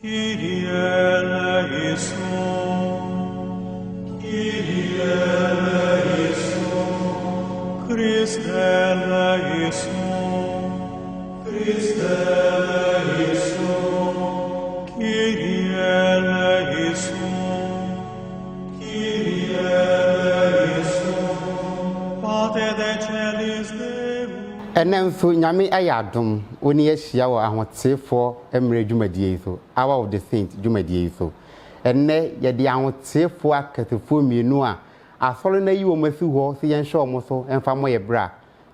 Kyrie eleison, Kyrie eleison, Christe eleison, Christe eleison, Kyrie eleison, Kyrie eleison, Pater de celis Deus. Enenso nyame ayadom oni ahia wo ahotefo emre dwumadie so hour of the saint dwumadie so enne ye de ahotefo akatefo mienu a asole na yi wo mafi ho se yen hwe omo so emfa mo ye bra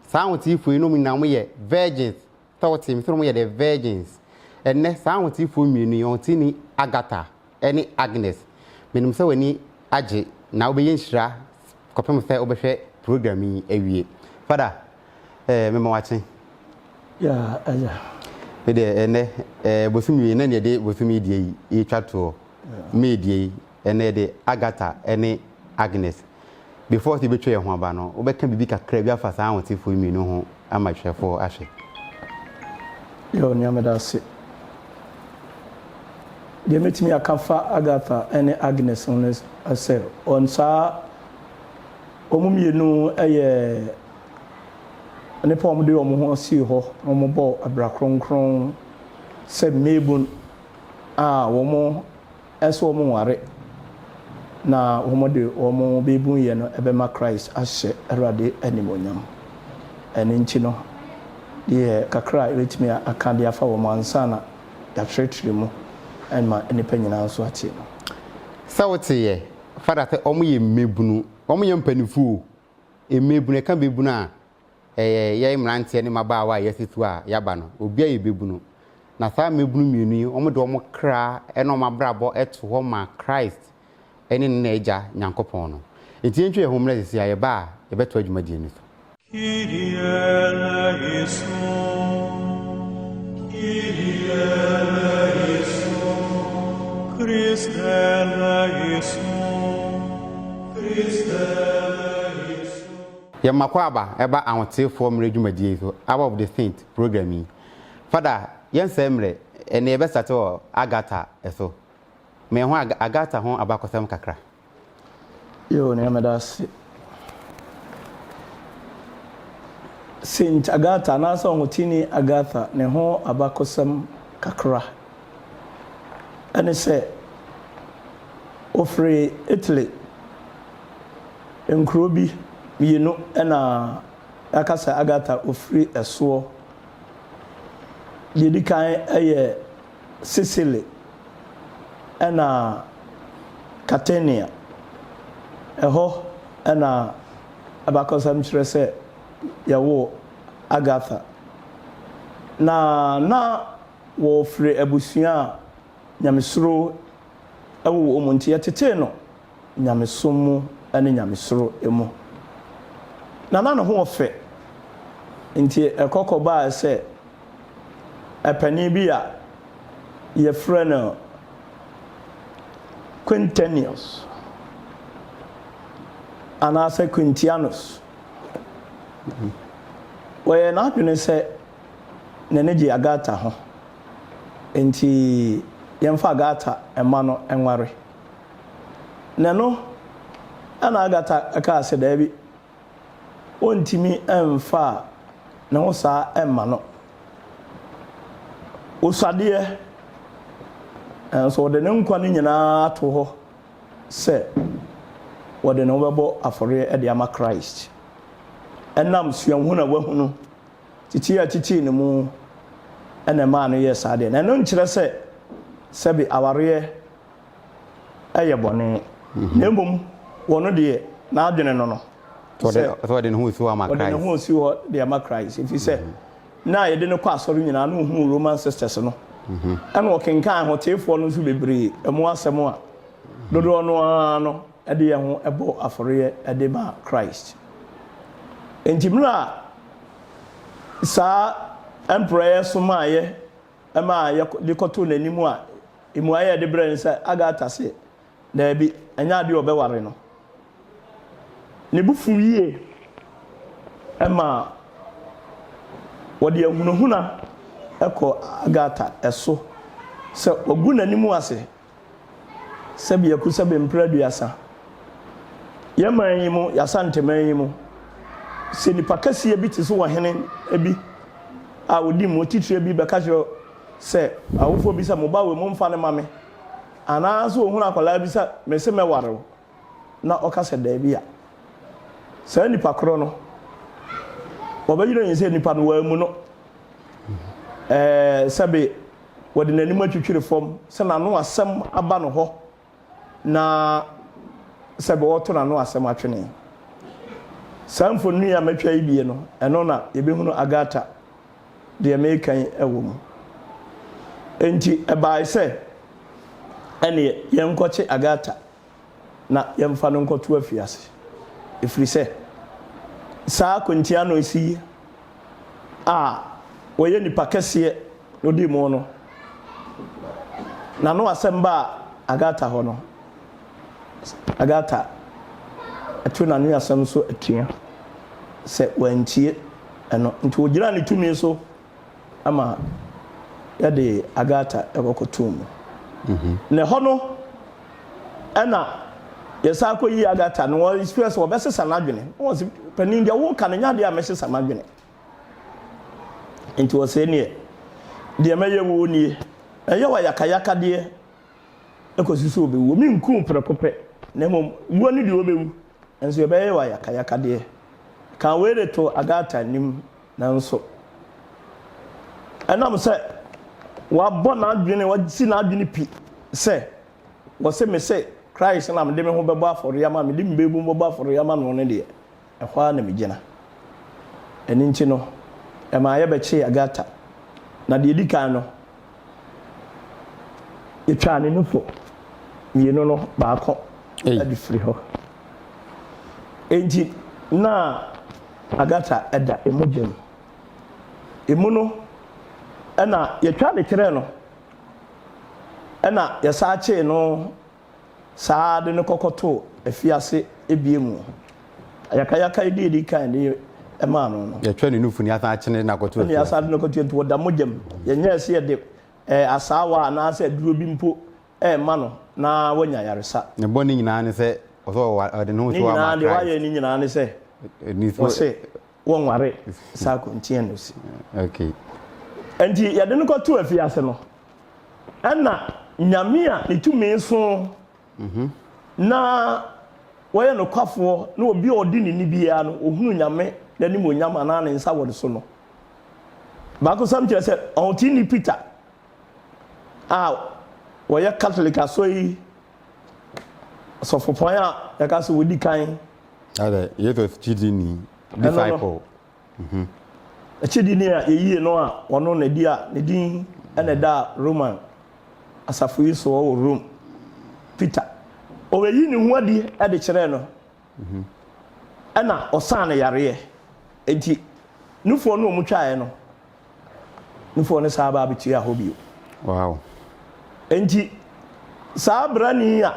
sa ahotefo enu minam ye virgins thought him so mo ye the virgins enne sa ahotefo mienu yon tini Agatha eni Agnes menim se wani age na obeyen hira kopem se obehwe program yi awie father mema watching ya aja de ene bosumi na ne de bosumi die yi twato me die ene de Agatha ene Agnes before ti betwe ho aba no obeka bibi kakra bi afasa ahotifo mi no ho amahwefo ahwe yo nyamedase de metimi akafa Agatha ene Agnes on ase on sa omumienu eye ne pom de omo ho si ho omo bo abra kronkron se mebun omo eso omo ware na omo de omo bebun ye no ebema Christ ahye erade animonyam ene nchi no de kakra elitimi akande afa wo mansa na ya tretre mu enma enipa nyina so atie no sawti ye fada te omo ye mebunu omo ye mpanifu emebunu ka bebunu a ye mrantie ne mabaawa yesitu a yaba no obi aye bebunu na sa mebunu mienu omo de omo kra eno mabrabo eto ho ma Christ ene na eja nyankopon no enti entwe ehomra sisi aye ba ye beto adwumadie ni so Kyrie eleison, Kyrie eleison, Christe eleison, Christe eleison. ye makwaba eba ahotefo mre dwumadie so hour of the saint program yi father yense mre ene ebe sato Agatha eso me ho Agatha ho abakosem kakra yo nyamedase Saint Agatha na so hotini Agatha ne ho abakosam kakra ene se ofre Italy enkrobi mienu ena akasa Agatha ofre eso yedikan eye Sicily ena Catania eho ena abakosam chirese yawo Agatha na wo fre abusua nyamesuro ewo omonti yetete no nyamesomu ene nyamesuro emu na no ho ofe nti ekokoba se epani bi a ye fre no Quintinius anase Quintianus we na adwene se neneji Agatha ho enti yemfa Agatha ema no enware neno ana Agatha aka se da bi ontimi emfa na wo sa ema no usade so de ne nkwa ne nyina ato ho se wode no bebo afore e de ama Christ enam suahu na wahunu titi ne mu ene ma no ye sade na no nkire se sebi aware eye bone nembom wono de na adwene no so de hu so ama Christ de hu so de ama Christ if you say na ye de no kwa asoro nyina no hu Roman sisters no ana okenkan hotefo no so bebre emu asem a dodo no ano ede ye ho ebo afore ede ba Christ entimra sa emperor somaye ema ye likoto nanimu a emu aye de bre nsa Agatha se na bi anya de obeware no ne bufu wie ema wode ahunohuna eko Agatha eso sɛ ogu n'anim ase sɛ bi yaku sɛ bempra duasa yɛman yi mu yasa nteman yi mu sɛ nipa kɛseɛ bi te so wɔ hene bi a odi mu titire bi bɛka kyerɛ sɛ awofo bi sɛ mo ba we mo mfa ne ma me anaasɛ ohun akwalaa bi sɛ me sɛ mɛware na ɔka sɛ da bi a saa nipa korɔ no wɔbɛyira yin sɛ nipa no wa mu no sɛbe wɔde n'anim atwitwire fam sɛ n'ano asɛm aba no hɔ na sɛbe wɔto n'ano asɛm atwene saa mfoni a matwa yi bie no ɛno na yɛbɛhunu Agata deɛ mekan ɛwɔ mu enti ɛbae sɛ ɛne yɛnkɔkye Agata na yɛmfa no nkɔto afiase ɛfiri sɛ saa kwantia no esi a wɔyɛ nipa kɛseɛ no di mu no na no asɛm ba Agata hɔ no Agata ɛto na no asɛm so atua sɛ wantie ɛno nti ogyina ne tumi so ama yɛde Agata ɛkɔkɔto mu na hɔ no ɛna yɛsa akɔyi Agata no wɔ express wɔbɛsesa n'adwene wɔsi panin deɛ wo ka ne nyade a mɛsesa n'adwene nti wɔsɛ nie deɛ mɛyɛ wo nie ɛyɛ wɔ yakayaka deɛ ɛkɔsi so obewu mi nku prɛkopɛ na mmom wo ne deɛ obewu nso yɛbɛyɛ wɔ yakayaka deɛ kan we de to Agata nim nanso ɛnam sɛ wabɔ n'adwene wasi n'adwene pi sɛ wɔsɛ me sɛ Christ na mede me ho bɛbɔ afɔre ama me de mbebu bɛbɔ afɔre ama no ne deɛ ɛhɔ na me gyina ɛni nti no ɛma yɛbɛkye Agata na deɛ di kan no yɛtwa ne nufo mmienu no baako adi firi hɔ enti na Agata ɛda emu gyem emu no ɛna yɛtwa ne kyerɛ no ɛna yɛsa akye no saa de no kɔkɔto afiase ebie mu ayakayaka di kan de ɛma no no yɛtwa ne nufu ni asa akyene na kɔto ne asa de no kɔto nto da mogyam yɛnyɛ sɛ yɛde asawa na sɛ duro bi mpo ma no na wanya yaresa ne bɔ ne nyinaa ne sɛ ɔsɔ ɔde no so wa ma de wayɛ ne nyinaa ne sɛ ni so sɛ wɔn ware saa kontie no si okay enti yɛde no kɔto afiase no ɛna nyame a ne tumi so na wɔyɛ no kwafoɔ na obi a ɔdi ne ni bia no ohunu nyame n'anim onyama na ne nsa wɔ so no baako sam kyerɛ sɛ ɔnti ni Peter a wɔyɛ Catholic asɔyi sɔfopɔn a yɛka sɛ wɔdi kan ade yeto chidini disciple chidini a yɛyie no a ɔno na di a ne din ɛna da Roman asafo yi so wɔ Rome Peter oweyi ne ho adi de kyerɛ no ɛna ɔsan ne yareɛ enti nufo no mu twae no nufo ne saa ba betua hɔ bio wow enti saa brani a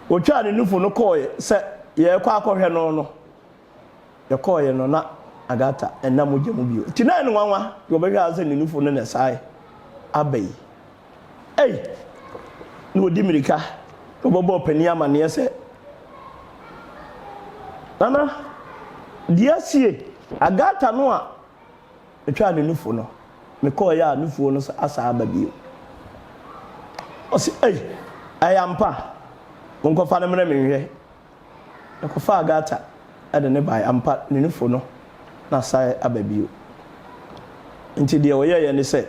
otwa ne nufo no kɔɔ sɛ yɛkɔ akɔhwɛ no yɛkɔɔ no na Agata ɛna mogya mu bio ti na ne nwanwa yɛbɛhwɛ sɛ ne nufo no na sae abai no di mirika no bobo pani amaneɛ sɛ nana dia sie Agata no a etwa ne nufo no me kɔ ya nufo no asa aba bio ɔsi ayampa wonkɔfa ne mmerɛ menhwɛ ɛkɔfa Agata ɛde ne bai ampa ne nufo no na sa aba bio nti deɛ wɔyɛ yɛ ne sɛ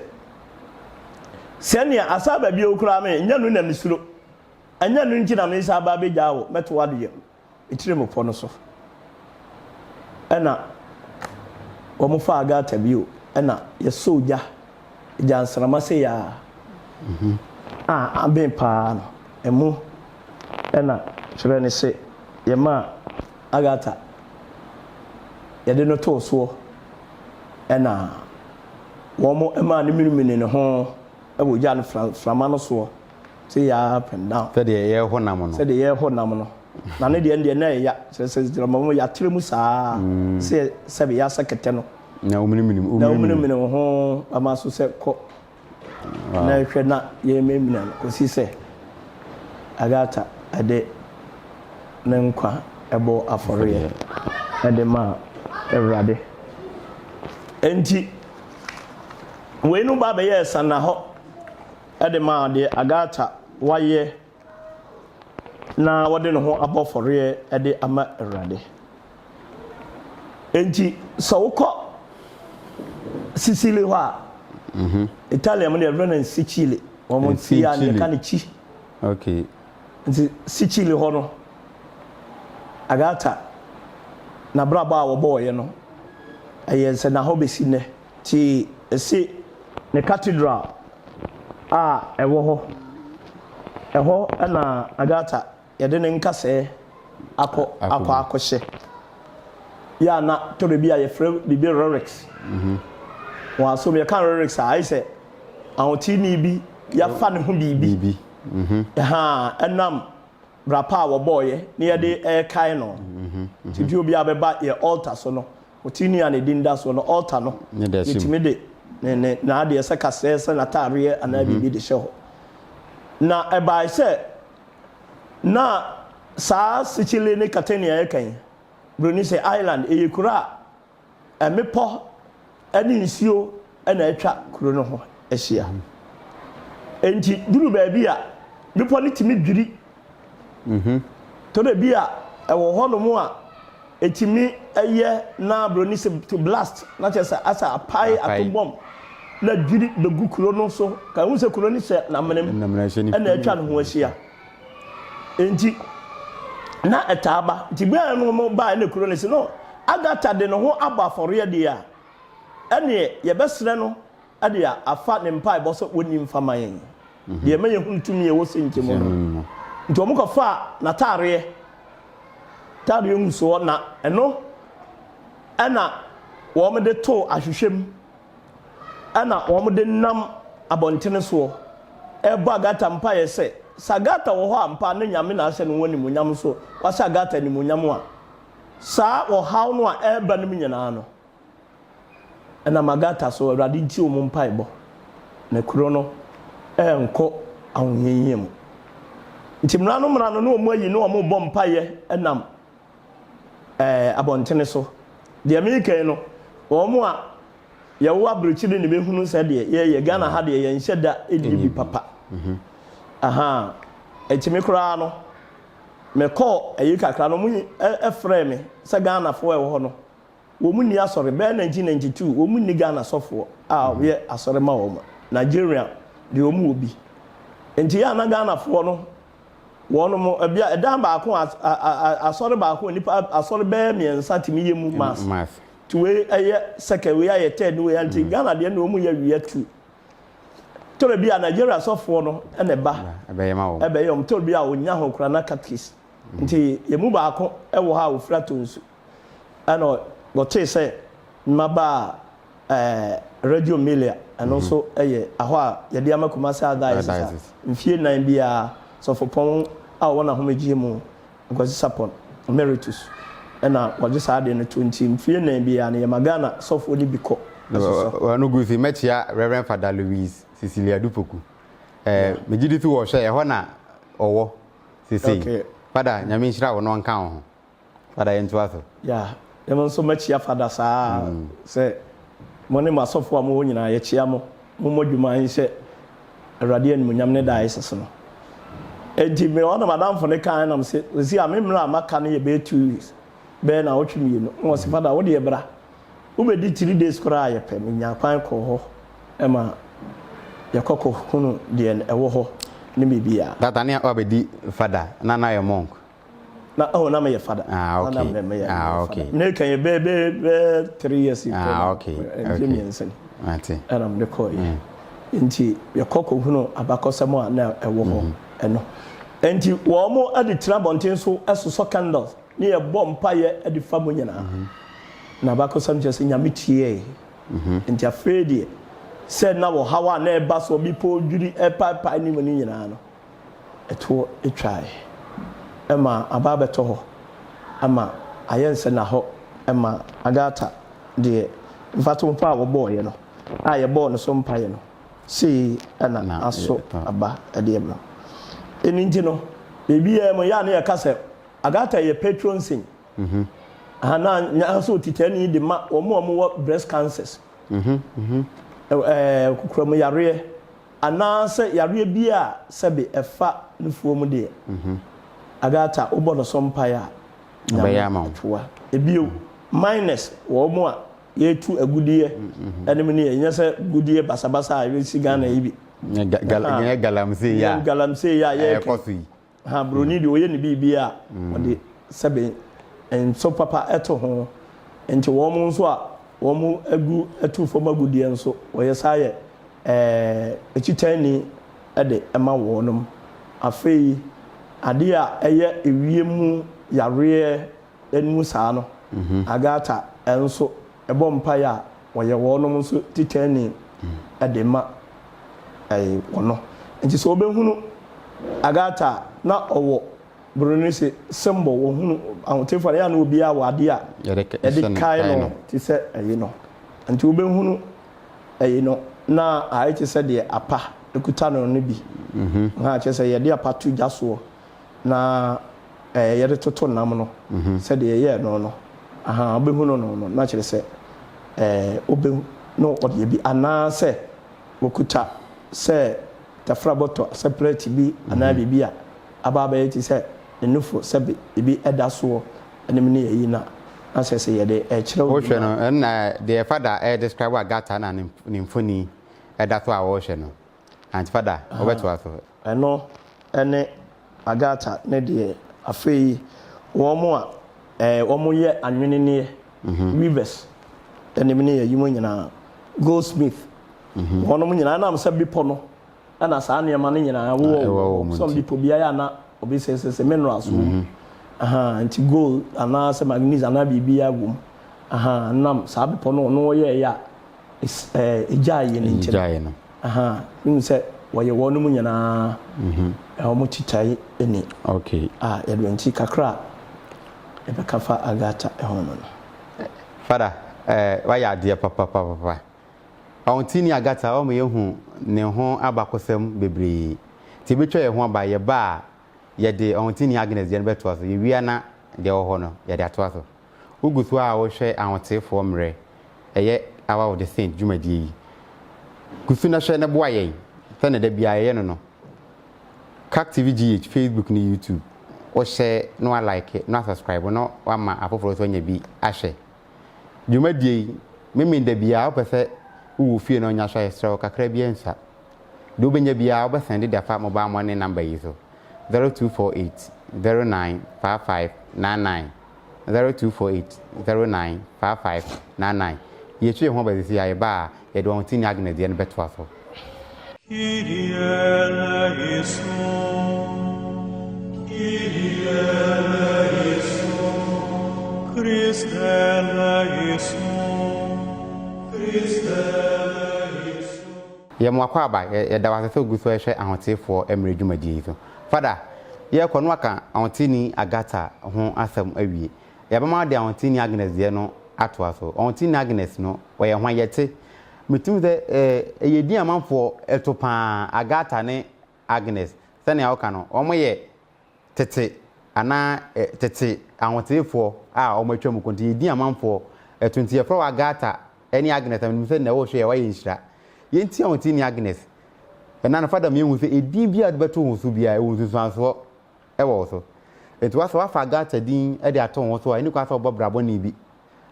sɛnea asaba bi okura me nya no na misuro anya no nti na me sa ba begya wo meto wade etire mo pɔ no so ɛna wo mo fa Agata bio ɛna ye soja jansrama se ya aben pa no emu ɛna kyerɛ ne se ye ma Agata ye de no to so ɛna wo mo ɛma ne minimini ne ho ɛwɔ gya no frama no so sɛ ya up and down sɛ deɛ yɛ hɔ nam no sɛ deɛ yɛ hɔ nam no na ne deɛ na ɛya sɛ drama mo ya tere mu saa sɛ be ya sakete no na umini ho ama so sɛ kɔ na hwɛ na yɛmemina no kosi sɛ Agatha ɛde ne nkwa ɛbɔ afɔreɛ ɛde ma Awurade enti wei no ba bɛyɛ sana hɔ ɛde ma de Agatha wayɛ na wɔde ne ho abɔ afɔreɛ ɛde ama Awurade enti sɛ wokɔ Sicily hɔ a Italian mo de na Sicily wɔn ti a ne ka ne chi okay nti Sicily hɔ no Agatha na braba a wɔbɔɔyɛ no ɛyɛ sɛ na hɔ bɛsi nɛ ti ɛsi ne cathedral a ɛwɔ hɔ ɛhɔ ɛna Agatha yɛde ne nkasɛɛ akɔhyɛ ya na tɔrɔ bi a yɛfrɛ bibi Rolex wɔn aso yɛka Rolex a ayɛ sɛ ahotini bi yɛafa ne ho biribi ɛnam brapa a wɔbɔɔyɛ ne yɛde ɛɛkae no titi obi a bɛba yɛ altar so no otini a ne din da so no altar no yɛtumi de ne na adeɛ sɛ kasɛɛ sɛ n'ataareɛ anaa biribi de hyɛ hɔ na ɛbae sɛ na saa Sicily ne Catania yɛkan Bruni sɛ island ɛyɛ kuro a ɛmepɔ ɛne nsuo ɛna atwa kuro no ho ahyia enti duru baabi a mepɔ ne timi dwiri tɔdɛ bi a ɛwɔ hɔ no mu a etimi ɛyɛ na Bruni sɛ to blast na kyerɛ sɛ asa apae atobom na dwiri begu kuro no so ka hu sɛ kuro no sɛ na menem ɛna atwa no ho ahyia enti na etaba nti bia no mo ba na kuro no sɛ no Agatha de no ho aba afɔreɛ de a ɛne yɛbɛsrɛ no ade a afa ne mpa ɛbɔ sɛ woni mfama yɛn deɛ ma yɛhu ntumi ɛwɔ sɛ nkyɛmu no nti ɔmo kɔfa na taareɛ nso na ɛno ɛna wɔn de to ahwehwɛm ɛna wɔn de nam abɔntene soɔ ɛbɔ Agatha mpa yɛ sɛ Agatha wɔ hɔ ampa ne nyame na ahyɛ no wɔ nimunyam so wahyɛ Agatha nimunyam a saa ɔhaw no a ɛba no nyinaa no ɛna Agatha so Awurade nti wɔn mpa ɛbɔ na kuro no ɛnkɔ ahoyɛyɛ mu nti mmara no na wɔn ayi no wɔn bɔ mpa yɛ ɛnam abɔntene so deɛ meekan no wɔn a yɛwɔ aburokyire ne behunu sɛ deɛ yɛyɛ Ghana ha deɛ yɛn hyɛ da ɛdi bi papa aha etimi koraa no mekɔ ayi kakra no mu ɛfrɛ me sɛ Ghana fo ɛwɔ hɔ no wo mu ni asɔre bɛ 1992 wo mu ni Ghana sɔfo a yɛ asɔre ma wɔn Nigeria de wo mu obi enti ya na Ghana fo no wɔn mo bia ɛdan baako asɔre baako nipa asɔre bɛ miɛnsa timi yɛ mu mass tuwe ɛyɛ second we ayɛ third we anti Ghana de no wo mu yɛ wiɛ tu tore bi a Nigeria sɔfo no ɛna ba ɛbɛyɛ tore bi a onya ho kura na catkis nti yɛmu baako ɛwɔ ha ofra tonsu ɛna wɔte sɛ mmaba radio melia ɛno nso ɛyɛ ahɔ a yɛde amakoma sɛ adayɛ mfie nan bia sɔfo pɔn a wɔna homegye mu ngozi sapon emeritus ɛna wɔde saa de no 20 mfie nan bia na yɛmagana sɔfo ni bikɔ no gusi mechia Reverend Father Louis Cecilia Dupoku megidi tu wo hwe ho na owo sisi Father nyame nhira wo no nka ho Father yento aso ya dem nso mechia Father saa se mone masofo a mo nyina ye chia mo modwuma nhye Awurade animunyam ne da ayesese no enti me ona madam fo ne kan nam se zi a memra maka ne ye be 2 weeks be na otwumi no wo se Father wo de ebra wo be di 3 days kora ye pe me nya kwan ko ho ema yakoko hunu de ewo ho ne bibia tatane obedi Father na ye monk na na me ye Father okay ne kan ye be 3 years okay ati ana me ko enti yakoko hunu abakosem a na ewo ho eno enti wo mo adi tra bonten so esoso candles ne ye bom paye adi famo nyina na abakosem je se nyame tie enti afredi se na wo hawa na eba so bi po dwiri epa ni mani nyina no eto etwae ema ababeto ho ama ayense na ho ema Agatha de mfato mpa wo boye no a ye bo no so mpaye no sei ana aso aba de ebra eni nti no bebi e mo ya na ye ka se Agata ye patron sing ana nya so titani de ma omo breast cancers kukura mo yare ana se yare bi a sebe efa nufuo mu de Agata obo no sompaya ba ya ma ebio minus wo mo a ye tu agudie enem ne ye nyese gudie basabasa a ye sigana yibi galamse ya ye kofi ha broni de oye ne bibia ode sebe enso papa eto ho enti wo mo nso a wo mo agu etu fo magudie nso oye saye echitani ede ema wo nom afei ade a eye ewiemu yare enu saa no Agata enso ebo mpaye a woye wo nom nso titani ede ma wono enti so obehunu Agata na owo broni se symbol wo hunu ahotefo ya na obi a wade a ede kai no ti se ayi no enti obehunu ayi no na ayi ti se de apa ekuta no no bi ha che se ye de apa tu jaso na ye de toto nam no se de ye no aha obehunu no na che se obehu no ode bi ana se wokuta se tafra boto separate bi ana bibia ababa yeti se enufo sebe bi edaso enem ne yi na asese ye de kire wo hwe no na the father describe Agata na nimfoni edaso a wo hwe no and father obeto aso eno ene Agata ne de afei wo mo a wo mo ye anwene ne rivers enem ne yi mo nyina Goldsmith wono mo nyina na am se bipo no ana saa nneɛma no nyinaa wo some people bia ya na obi se minerals wo aha anti gold ana se magnesium ana bibia wo aha nam saa bepo no ye ya ejaye ne nkyɛ aha nim se wo ye wo no mu nyinaa o mo titai eni okay yɛdo nti kakra ebekafa Agata hono no father wa ya de papa Auntini Agata o me yehu ne ho abakosem bebre ti betwa ye ho aba ye ba ye de Auntini Agnes ye beto aso ye wia na de ho no ye de ato aso ugusu a wo hwe ahotefo mre eye awa of the saint Dwumadie gusu na hwe ne boa ye fene da bia ye no CAC TV GH Facebook ni YouTube o share no like no subscribe no wa ma afoforo so nya bi ahwe Dwumadie mimi da bia o pese wo fie no nya hwa esra kakra bia nsa do benya bia wo send the fa mobile money number yi so 0248 095599 0248 095599 ye tue ho ba disi aye ba ye do Auntini Agnes ye no beto aso Kyrie eleison Kyrie eleison Christe eleison ye mwakwa ba ye da wase so guso ehwe ahotefo emre Dwumadie so father ye kono aka Auntini Agata ho asem awie ye ba ma de Auntini Agnes ye no ato aso Auntini Agnes no wo ye hwan yete mitum de ye di amanfo etopa Agata ne Agnes sene awka no omo ye tete ana tete ahotefo a omo atwa mu konti ye di amanfo etunti ye fro Agata eni Agnes am se na wo hwe ye wa ye nhira yenti Auntini Agnes na father me hu se edin bia de beto hu so bia e hu so anso e wo so etu aso afa Agata din e de ato ho so eni kwa so bobrabo ni bi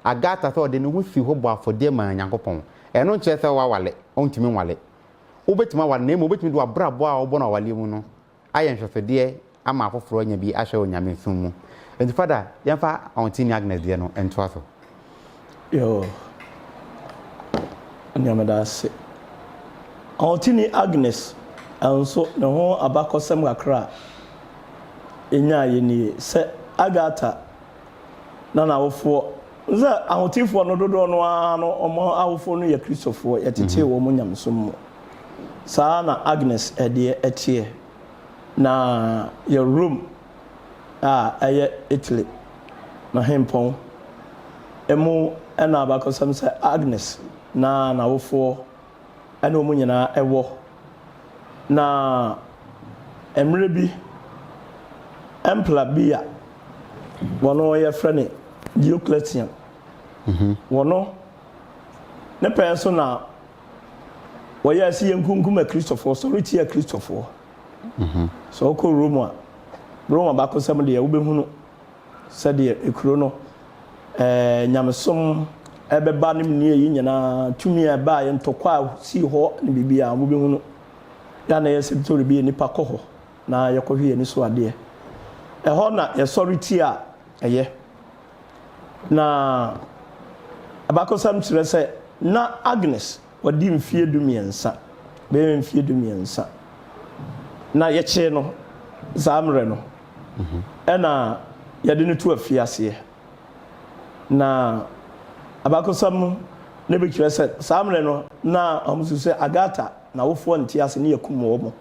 Agata so de ne hu fi ho bo afode ma Nyankopon eno nche se wa wale ontimi wale obetima wale na mo obetimi do abrabo a obo na wale mu no aye nhwefede ama afoforo nya bi ahwe onyame nsum mu enti father yemfa Auntini Agnes de no ento aso yo anyamada se Auntini Agnes anso ne ho abakosem kakra enya ye ni se Agata na awofo nze ahotifo no dodo no ano omo awofo no ye Kristofo ye tete wo mo nyamsom mo saa na Agnes ede etie na ye room eye Italy na hempon emu na abakosem se Agnes na awofo ana omu nyina ewo na emre bi empla bi a wono ye frene Diocletian wono ne pɛso na wɔyɛ asi yankunkum a Christopher sorry a Christopher so ko Roma ba ko sam de wobɛhunu sɛ de ekuro no nyamesom ɛbɛba ne mnie yi nyina tumi a ba yɛ ntɔkwa si hɔ ne bibia wobɛhunu ya na yɛ sɛ bi nipa kɔ hɔ na yɛkɔhwe ni so adeɛ ɛhɔ na yɛsɔre a ɛyɛ na abakɔsam kyerɛ sɛ na Agnes wadi mfie dumiɛnsa bɛyɛ mfie dumiɛnsa na yɛkye no zamre no ɛna yɛde no to afiaseɛ na abakɔsam ne bɛkyerɛ sɛ zamre no na ɔmso sɛ Agata na wofoɔ nte ase ne yɛkum wɔ mo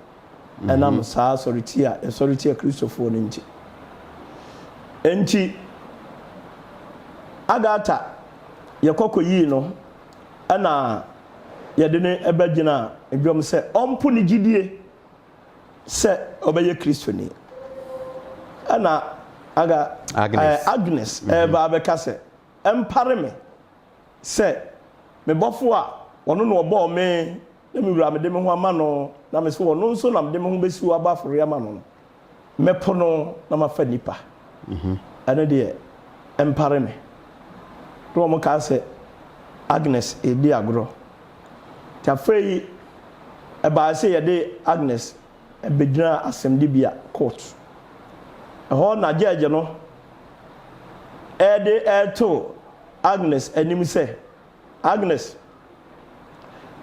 ɛnam saa sɔreti a yɛsɔreti a Kristofoɔ no nti Agata yɛkɔkɔ yi no ɛna yɛde ne ɛbɛgyina edwom sɛ ɔmpo ne gidie sɛ ɔbɛyɛ Kristoni ɛna Agnes ɛba bɛka sɛ ɛmpare me sɛ me bɔfo a ɔno no ɔbɔ me na me wura me de me ho ama no na me so ɔno nso na me de me ho bɛsi wo aba afori ama no mɛpo no na mafa nipa ɛno deɛ ɛmpare me to mo ka sɛ Agnes edi agro tafei ɛbaa sɛ yɛde Agnes ɛbɛgyina asɛmdibea court ɛhɔ na judge no ɛde ɛto Agnes anim sɛ Agnes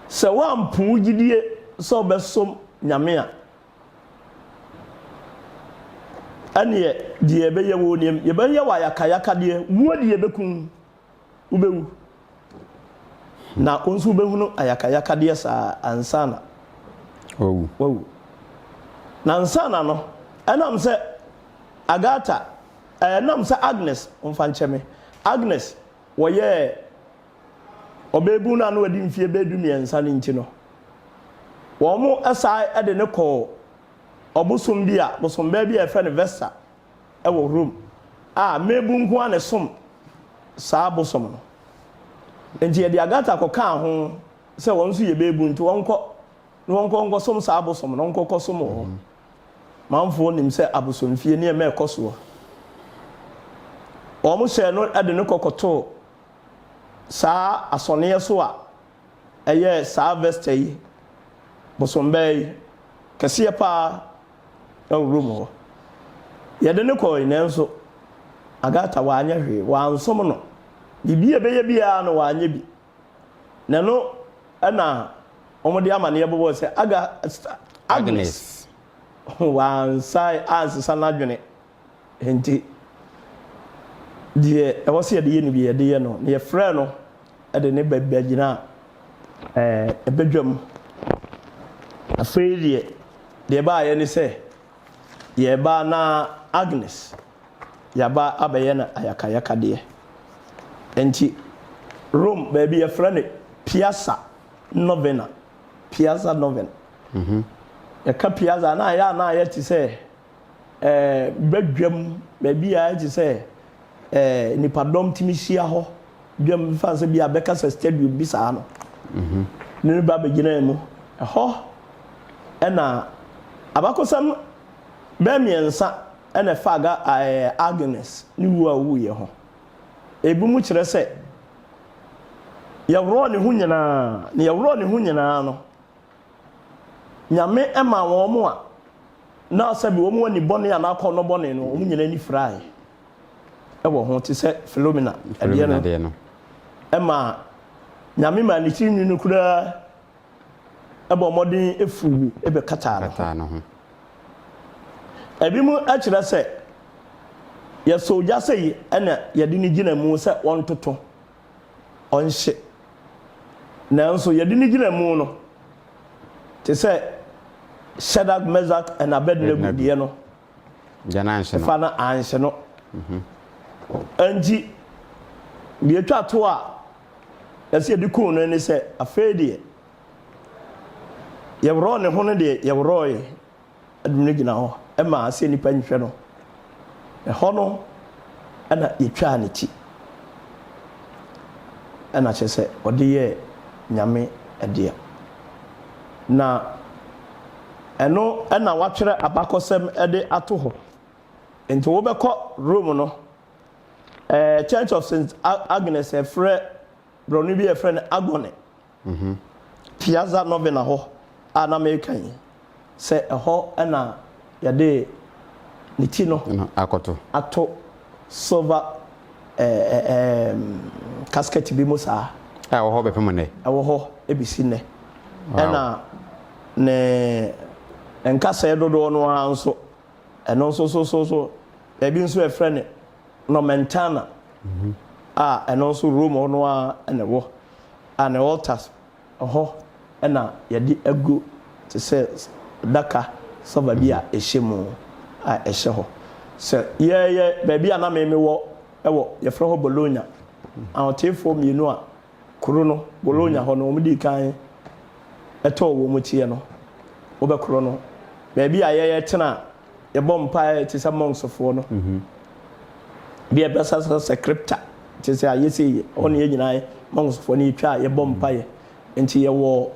sɛ wampo gidie sɛ ɔbɛsom nyame a ɛne deɛ ɛbɛyɛ wɔ nim yɛbɛyɛ wɔ ayakayaka deɛ wo deɛ ɛbɛkum wobɛwu na onso wobɛhunu ayakayaka deɛ saa ansana wawu na ansana no ɛnam sɛ Agata ɛnam sɛ Agnes mfa nkyɛme Agnes wɔyɛ ɔbɛbu na no wadi mfie bɛdu miɛnsa ne nti no wɔn mo ɛsa ɛde ne kɔ ɔbosom bi a bosom baa bi a ɛfɛ ne Vesta ɛwɔ Rome a mebu nko a ne som saa bosom no nti yɛde Agata kɔka ho sɛ wɔn nso yɛ bɛbu nti wɔnkɔ som saa bosom no wɔnkɔ som wɔ manfo nim sɛ abosomfie ne ɛmɛ ɛkɔ so wɔn hyɛ no ɛde ne kɔkɔtɔ saa asɔneɛ so a ɛyɛ saa Vesta yi bosomba yi kɛseɛ paa ɛwɔ Rome hɔ yɛde ne kɔ nanso Agata wanyɛ hwee wansom no bibi ɛbɛyɛ biara no wanyɛ bi na no ɛna wɔn de ama ne yɛbɔbɔ sɛ Agnes wansai ansesa n'adwene nti deɛ ɛwɔ sɛ yɛde yɛ no bi yɛde yɛ no ne yɛfrɛ no ɛde ne baabi agyina ɛbɛdwam afei deɛ baayɛ ne sɛ yɛba na Agnes yɛba abɛyɛ no ayakayaka deɛ nti Rome baabi yɛfrɛ no Piazza Novena yɛka Piazza na yɛ te sɛ bɛdwam baabi a yɛ te sɛ nipadɔm timi hyia hɔ dwam fa sɛ bi a bɛka sɛ stadium bi saa no ne ba bɛgyina mu ɛhɔ ɛna abakɔsam bɛmiɛnsa ɛna fa Agnes ne wu a wuyɛ ho ebi mu kyerɛ sɛ yɛworɔ ne ho nyinaa no nyame ɛma wɔn mo a na sɛ bi wɔn mo ni bɔne a na akɔ no bɔne no wɔn nyinaa ni fry ɛwɔ ho te sɛ Philomena ɛdeɛ no ɛma nyame ma ne tiri no kura ɛbɔ mɔden efuru ebe kata no ho ebi mu akyerɛ sɛ yɛ soja sɛ yi ɛna yɛde ne gyina mu sɛ wɔn toto ɔnhye nanso yɛde ne gyina mu no te sɛ Shadrach, Meshach and Abednego deɛ no jana anhye no fa na anhye no anji bi atwa to a yɛsɛ yɛde kɔn no ne sɛ afei deɛ yɛworɔ ne ho no deɛ yɛworɔɛ adumne gyina hɔ ɛma asɛ nipa nhwɛ no ɛhɔ no ɛna yɛtwaa ne ti ɛna kyerɛ sɛ ɔde yɛ nyame ɛdeɛ na ɛno ɛna watwerɛ abakɔsɛm ɛde ato hɔ nti wobɛkɔ Rome no Church of St. Agnes ɛfrɛ brɔno bi ɛfrɛ no Agone Piazza Novena hɔ a na mekan sɛ ɛhɔ ɛna yɛde ne ti no ato silver casket bi mu saa ɛwɔ hɔ bɛpem nɛ ɛwɔ hɔ ebisi nɛ ɛna ne nkasa dodoɔ no ara nso ɛno nso ebi nso ɛfrɛ ne Nomentana a ɛno nso Rome no a ɛna wɔ a ne altars ɛhɔ ɛna yɛde agu te sɛ daka silver bi a ɛhyɛ mu a ɛhyɛ hɔ sɛ yɛyɛ baabi a na meme wɔ ɛwɔ yɛfrɛ hɔ Bologna ahotefoɔ mmienu a kuro no Bologna hɔ no wɔn di kan ɛtɔɔ wɔn mu tie no wobɛkoro no baabi a yɛyɛ tena yɛbɔ mpae te sɛ monksfoɔ no bi a bɛsa sɛ crypta te sɛ ayɛ sɛ hɔ no yɛ nyinaa monksfoɔ no yɛtwa a yɛbɔ mpae nti yɛwɔ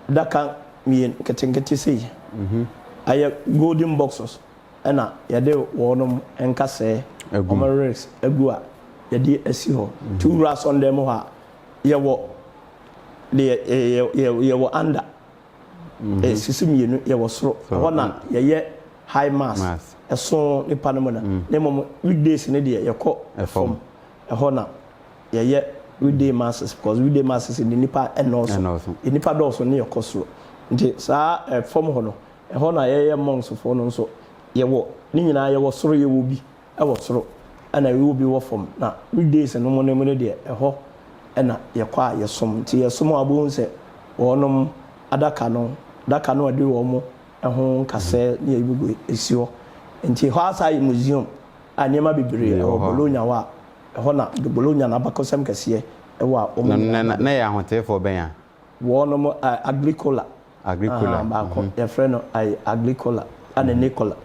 daka mien ketenkete sei ayɛ golden boxes ɛna yɛde wɔnom nkasɛɛ ɔmɛrex agu a yɛde asi hɔ tuwura sɔndɛm hɔ a yɛwɔ under sisi mmienu yɛwɔ soro hɔ na yɛyɛ high mass ɛso nipa no mu na mmom weekdays ne deɛ yɛkɔ ɛfam ɛhɔ na yɛyɛ weekday masses because weekday masses ni nipa ɛnɔɔso nipa dɔɔso ne yɛkɔ soro nti saa ɛfam hɔ no ɛhɔ na yɛyɛ monks foɔ no nso yɛwɔ ne nyinaa yɛwɔ soro yɛwɔ bi ɛwɔ soro ɛna yɛwɔ bi wɔ fam na weekdays no mu ne deɛ ɛhɔ ɛna yɛkɔ a yɛsom nti yɛsom a bohu sɛ wɔnom adaka no ade wɔ mo ɛho kasɛ ne yɛbugu esi hɔ nti hɔ asa yɛ museum a nneɛma bebree ɛwɔ Bologna hɔ a ɛhɔ na Bologna na abakɔsɛm kɛseɛ ɛwɔ a wɔn na yɛ ahotefoɔ bɛn a wɔnom Agricola baako yɛfrɛ no Agricola ana Nicola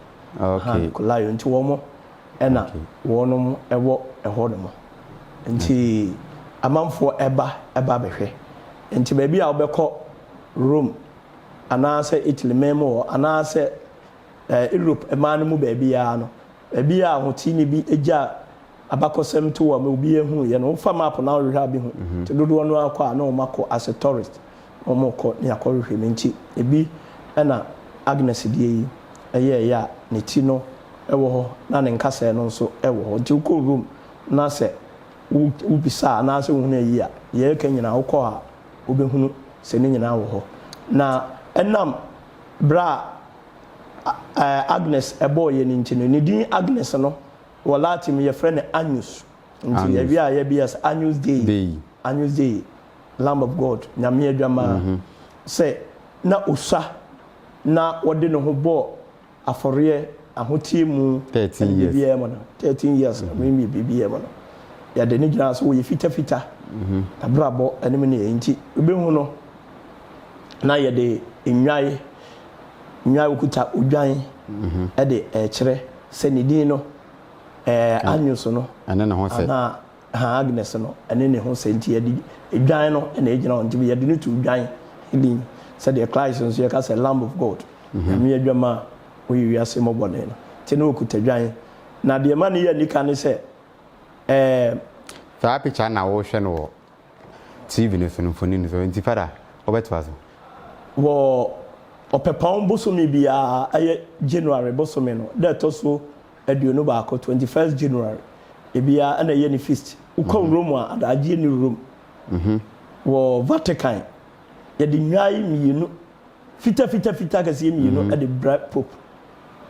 Nicola nti wɔn ɛna wɔnom ɛwɔ ɛhɔ no mo nti amanfoɔ ɛba bɛhwɛ nti baabi a wɔbɛkɔ Rome anaasɛ Italy mɛmo anaasɛ Europe ɛmaa no mu baabi ya no baabi a ahote ne bi agya abakɔsɛm to wɔ ma obi ehu yɛ no wofa map na ɔhwehwɛ abi ho nti dodoɔ no akɔ a na wɔn akɔ as a tourist wɔn kɔ ne akɔhwehwɛ me nti ebi ɛna Agnes die yi ɛyɛ a ne ti no ɛwɔ hɔ na ne nkasa no nso ɛwɔ hɔ nti wokɔ Rome na sɛ wobisa anaasɛ wohunu ayi a yɛka nyinaa wokɔ a wobɛhunu sɛ ne nyinaa wɔ hɔ na ɛnam bra Agnes ɛbɔɔ yɛ ne nti no ne din Agnes no wɔ Latin yɛfrɛ no Agnus nti yɛbi a yɛbi as Agnus Dei Lamb of God nyame adwama sɛ na osa na wɔde ne ho bɔ afɔreɛ ahotie mu 13 years mimi bibia mo no yɛde ne gyina so wɔyɛ fita abrabɔ anim ne nti obehu no na yɛde nnwae okuta odwan ɛde ɛkyerɛ sɛ ne din no Agnus no ɛne ne ho sɛ na Agnes no ɛne ne ho sɛ nti yɛde edwan no ɛna egyina nti yɛde ne to odwan din sɛ de Christ nso yɛka sɛ Lamb of God me adwama oyi wiase mɔbɔne no te no okuta dwan na de ma ne yɛ nika ne sɛ saa picture na wo hwɛ no wɔ TV no so no foni no so nti fada obetwa so wo opepon bosomi bia ayɛ January bosomi no da to so aduonu baako 21st January ebia ana yɛ ne feast ukɔ Rome a adagye ne Rome wo Vatican yɛ de nwai mienu fita kɛseɛ mienu ɛde bra pope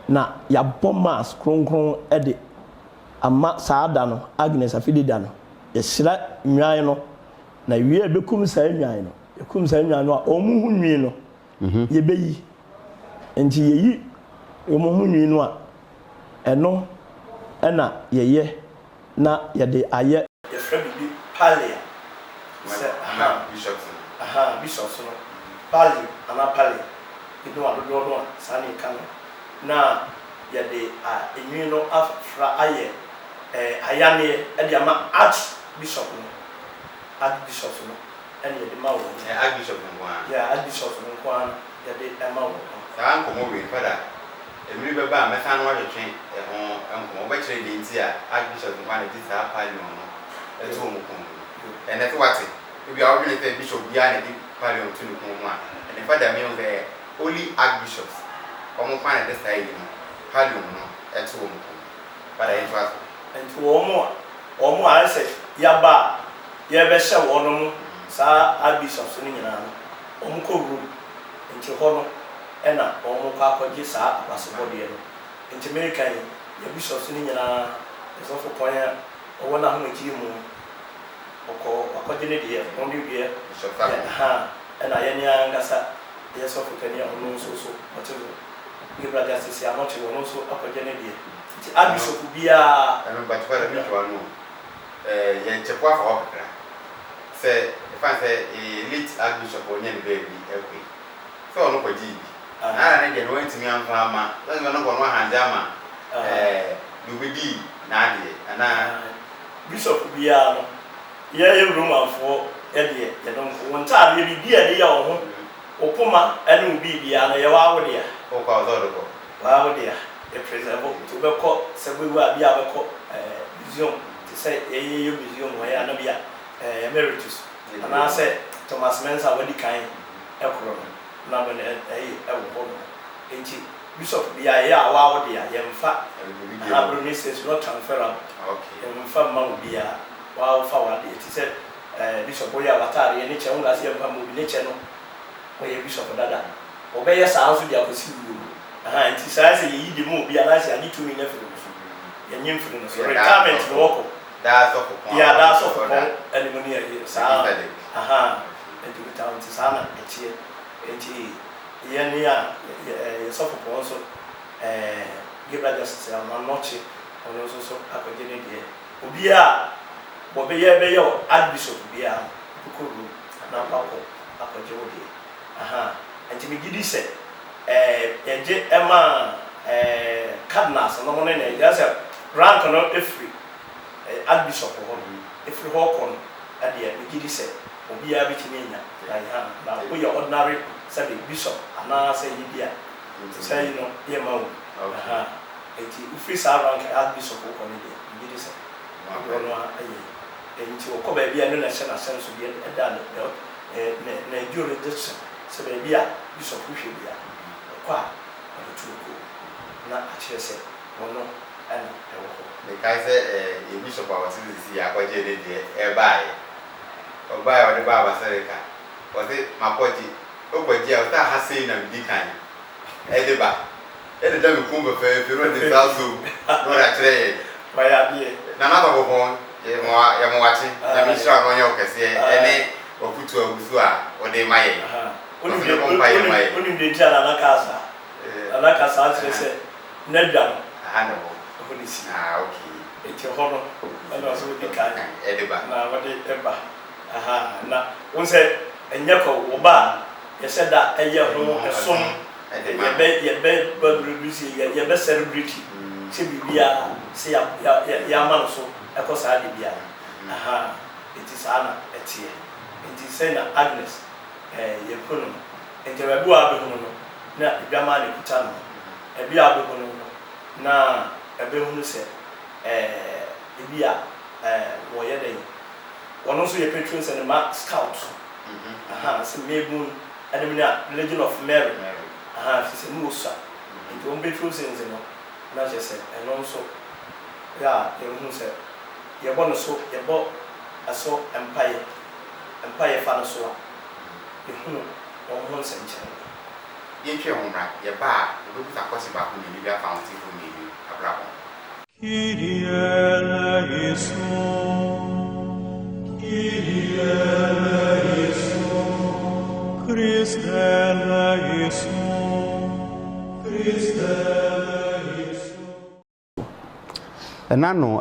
na yɛabɔ mass kronkron ɛde ama saada no Agnes afidida no yɛhyira nwai no na wie bekum saa nwai no yɛkum saa nwai no a ɔmo hu nwi no yɛbɛyi nti yɛyi ɔmo hu nwi no a ɛno ɛna yɛyɛ na yɛde ayɛ yɛfrɛ bibi palia sɛ bishops no pali ana pali ido adodo no sani kanu na ya de enwi no afra aye ayane e de ama archbishop no ene de ma wo archbishop no ya archbishop no kwa ya de ma wo sa nkomo we fada emiri beba meka no hwetwe ho nkomo be kire de nti a archbishop no na di sa pali no eto mo kon ene to wate ebi a odwene fe bishop bia na di pali on tunu kon mu a ene fada me on the only archbishops omo kwa na de sai no pali no eto mo kon fada en fa enti omo a se ya ba ya be hye wo no mu sa archbishops no nyina no omo ko ru enti ho no ena omo ka akogye sa abasebode no enti American ya bishops no nyina esofo ponya owo na ho akiri mu akogye ne de on de de bishop ha ena ya ni angasa ya sofo kani ono so whatever Gabriel Justice ya not ono so akogye ne de enti archbishop bia eno ba twa da bitwa no ye chekwa fa okra se fa se elite archbishop onye ne baby ekwe so ono kwaji na ne de no ntimi amfa ama so no ko no hanja ma dubidi na ade ana bishop bia no ye romanfo ye de ye don ko wonta be bibia de ya wo ho opoma ene ubi bia no ye wa wo de ya o kwa odo ko wa wo de ya e preserve to be ko se gbewu a bia be ko museum to say ye museum wa ya no bia emeritus ana say Thomas Mensa wadi kan ekro na be wo ho enti bishop bia ye a wa wo de ya ye mfa ha bro is not transferable okay mfa ma bia wa fa wa de ti say bishop oya watare ye ne che wona se mfa mo bi ne che no o ye bishop dada o be ye sa anso dia ko si wu enti sa se yi di mo bia na se ani tumi na fi ye nyim fi no so retirement no woko da so ko ya da so ko ani mo ne ye sa enti retirement sa na etie enti ye ne ya ye so ko so Gabriel Justice na noche ono so akogye ne de obi a bo be ye archbishop bia bukuru na pako akogye wo de enti me gidi se eje ema cardinals no mo ne ya se rank no efri archbishop ho efri ho kon ade me gidi se obi a bitimi nya na wo ye ordinary say bishop ana say bia say no ye ma wo enti ufri sa rank archbishop ho kon de me gidi se ono aye enti o ko ba bia no na hye na sense bia eda na jurisdiction se ba bia bishop hwe bia kwa o tuko na akire se ono ana ewo me kai se e bishop a wati si akwaje de de e bai o bai o de baba sereka o de makoji o kwaji o ta ha sei na bi kan e de ba e de dami kumba fe ro de salso no ra kire ba ya bie na na ko bon ye mo wati na mi sha no yo kese ene o futu agusu a o de maye oni de jala na casa ala casa se na dam ana bo polisi okay eti hono ana so de kan e de ba na wode eba na wonse enye ko wo ba ye se da eye ho esom ye be badrusi ye be celebrity se bibia se ya man so e ko sa de bia eti sana etie enti se na Agnes ye kono enti we bu abehunu no na edwama ne kuta no e bia abehunu no na ebehunu se ebia wo ye den wono so ye patrons and ma scout se mebun ademina Legion of Mary fi se mu osa enti on patrons no na je se eno so ya ye hu se ye bo no so ye bo aso empire fa no so a ye hu won se nche ye twe ho bra ye ba o bi ta kwase ba ko ni bia fountain fo ni abra ho Kyrie eleison, Kyrie eleison, Christe eleison, Christe eleison. ɛna no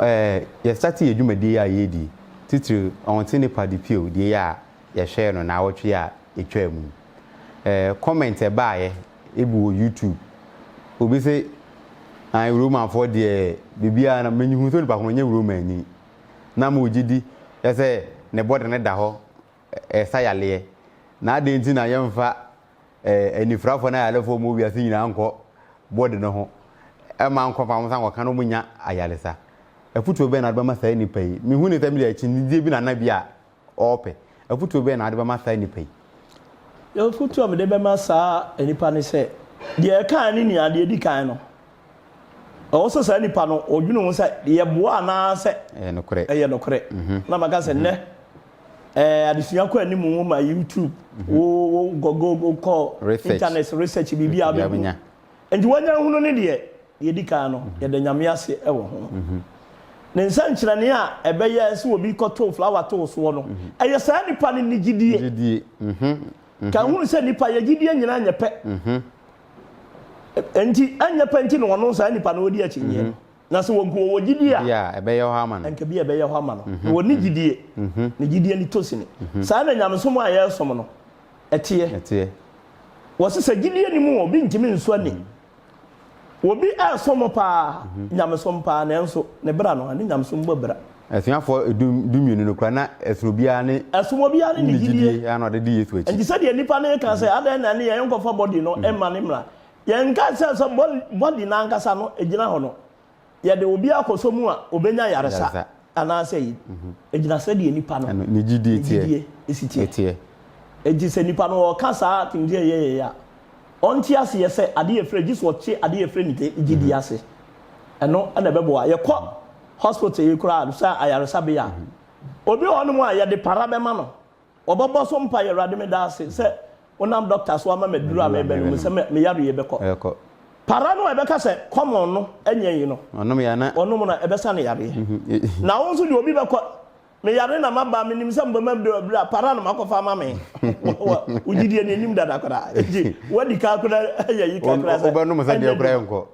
yɛ start yɛ dwumadi a yɛdi titiri ɔnte ne padi pio deɛ a yɛhwɛ no na awɔtwe a ɛtwa mu comment bae ebu YouTube obi say I Roman for the bibia na menyu so nipa ko nye Roman ni na mo gidi say ne body ne da ho sayale na de nti na yemfa enifrafo na yale fo mo wi ase nyina anko body no ho ma anko fa mo san ko kan mo nya ayalesa afutuo be na de ba ma sai nipa yi mi hu ne tamile achi ni bi na bia ope afutuo be na de ba ma sai nipa yi yo afutuo me de be ma sa nipa ne se de kan ni ni ade di kan no also say nipa no odwunu ho say ye boa na say nokore nokore na maka say ne adisua ko animu ma YouTube wo go call internet research bibia be enti wanya hunu ne de ye di kan no ye da nyame ase e wo ho ne nsankyerɛ ne a ɛbɛyɛ se obi kɔto flower to so no ɛyɛ saa nipa ne ni gidie ka hunu sɛ nipa ye gidie nyina nyɛpɛ enti anyɛpɛ enti no wɔno saa nipa no odi akyi nyɛ na se wonko wo gidie a ya ɛbɛyɛ ho ama no anka bi ɛbɛyɛ ho ama no wo ni gidie ne gidie ni tosini saa na nyamesom a yɛ som no ɛteɛ wo se sɛ gidie ni mu obi ntimi nso ani obi asom pa nyamesom pa na enso ne bra no ani nyamesom bobra asuafo dumienu no kra na esobia ne asomobia ne gidie ya no de di Yesu achi enti sɛ de nipa ne ka sɛ adan na ne yɛn kofa body no emma ne mra yɛn ka sɛ body na ankasa no egina ho no yɛ de obi akosomu a obenya yaresa ana sɛ yi egina sɛ de nipa no ne gidie tie esitie egi sɛ nipa no o ka sa timdie ye ya onti ase ye se ade efre giso che ade efre nite igidi ase eno na bebo a ye kɔ hospital ye kura sa ayaresa be ya obi ono mu a ye de para be ma no obobo so mpa ye rade me da ase se onam doctor so ama meduru ama be no se me yare ye be kɔ para no e be ka se common no anya yi no onom ya na onom na e be sa ne yare na won so de obi be kɔ me yare na maba me nim se mbama de obra para na makofa ma me ugidie ne nim dada kora eji wadi ka kora ayi ka kora sa oba no masa de obra enko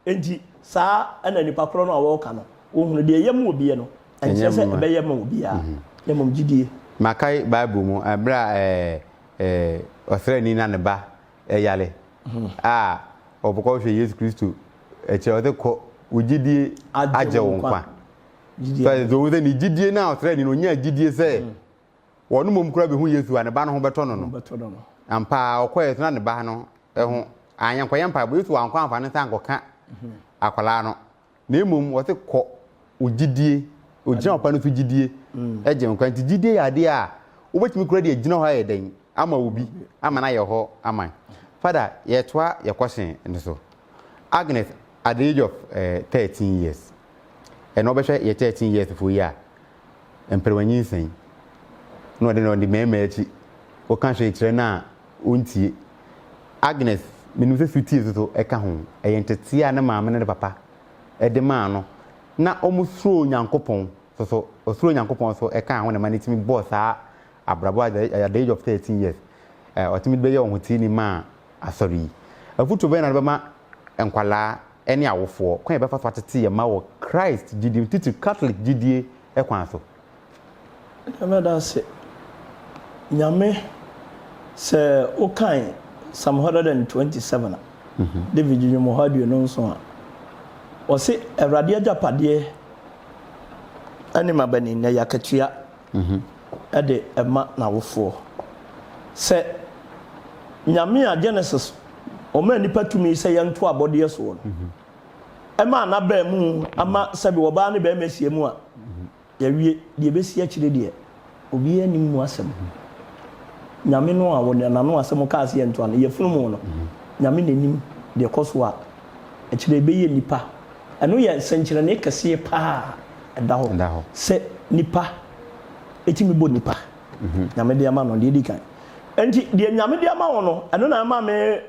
enti sa ana nipa koro no awo ka no wo hunu de yam obi no enche se be yam obi a yam gidie makai bible mu abra osra ni na ne ba yale oboko hwe Yesu Kristo eche ode ko ugidie aje wo nkwa so zo we ni gidie na osra ni no nya gidie se wonu mom kura be hu Yesu ane ba no ho beto no ampa okoye na ne ba no ho anyankwa yampa bo Yesu ankwa amfa ne san koka akwala no na emom wote ko ugidie ogina opa no so gidie eje nkwa nti gidie ya de a obetimi kura de agina ho ayeden ama obi ama na ye ho ama father ye toa ye question nso Agnes at the age of 13 years and obesha ye 13 years for ya emperwanyin sen no de no de meme achi o kan hwe kire na ontie Agnes menu se sutie so e ka ho e yentetia na maame ne papa e de ma no na omusuro nyankopon so osuro nyankopon so e ka ho ne manitimi boss a abrabo at the age of 13 years otimi be ye ohun ti ni ma asori afuto be na be ma enkwala eni awofo kwan be fa so atete ye ma wo Christ gidi titi Catholic gidi e kwan so amada se nyame se o kan Psalm 127 David Jumo hadu no so a o se Awurade ajapade ani mabani na yakatua ade ema na awofo se nyame a Genesis o ma nipa tumi se yanto abode so no ema na ba mu ama sabi wo ba ne ba masie mu a ya wie de besi akire de obi anim mu asem nyame no a wona na no asem ka ase yanto an ye funu mu no nyame nanim de koso a akire be ye nipa eno ye senkyere ne kase pa eda ho se nipa etimi bo nipa nyame de ama no de di kan enti de nyame de ama wo no eno na ama me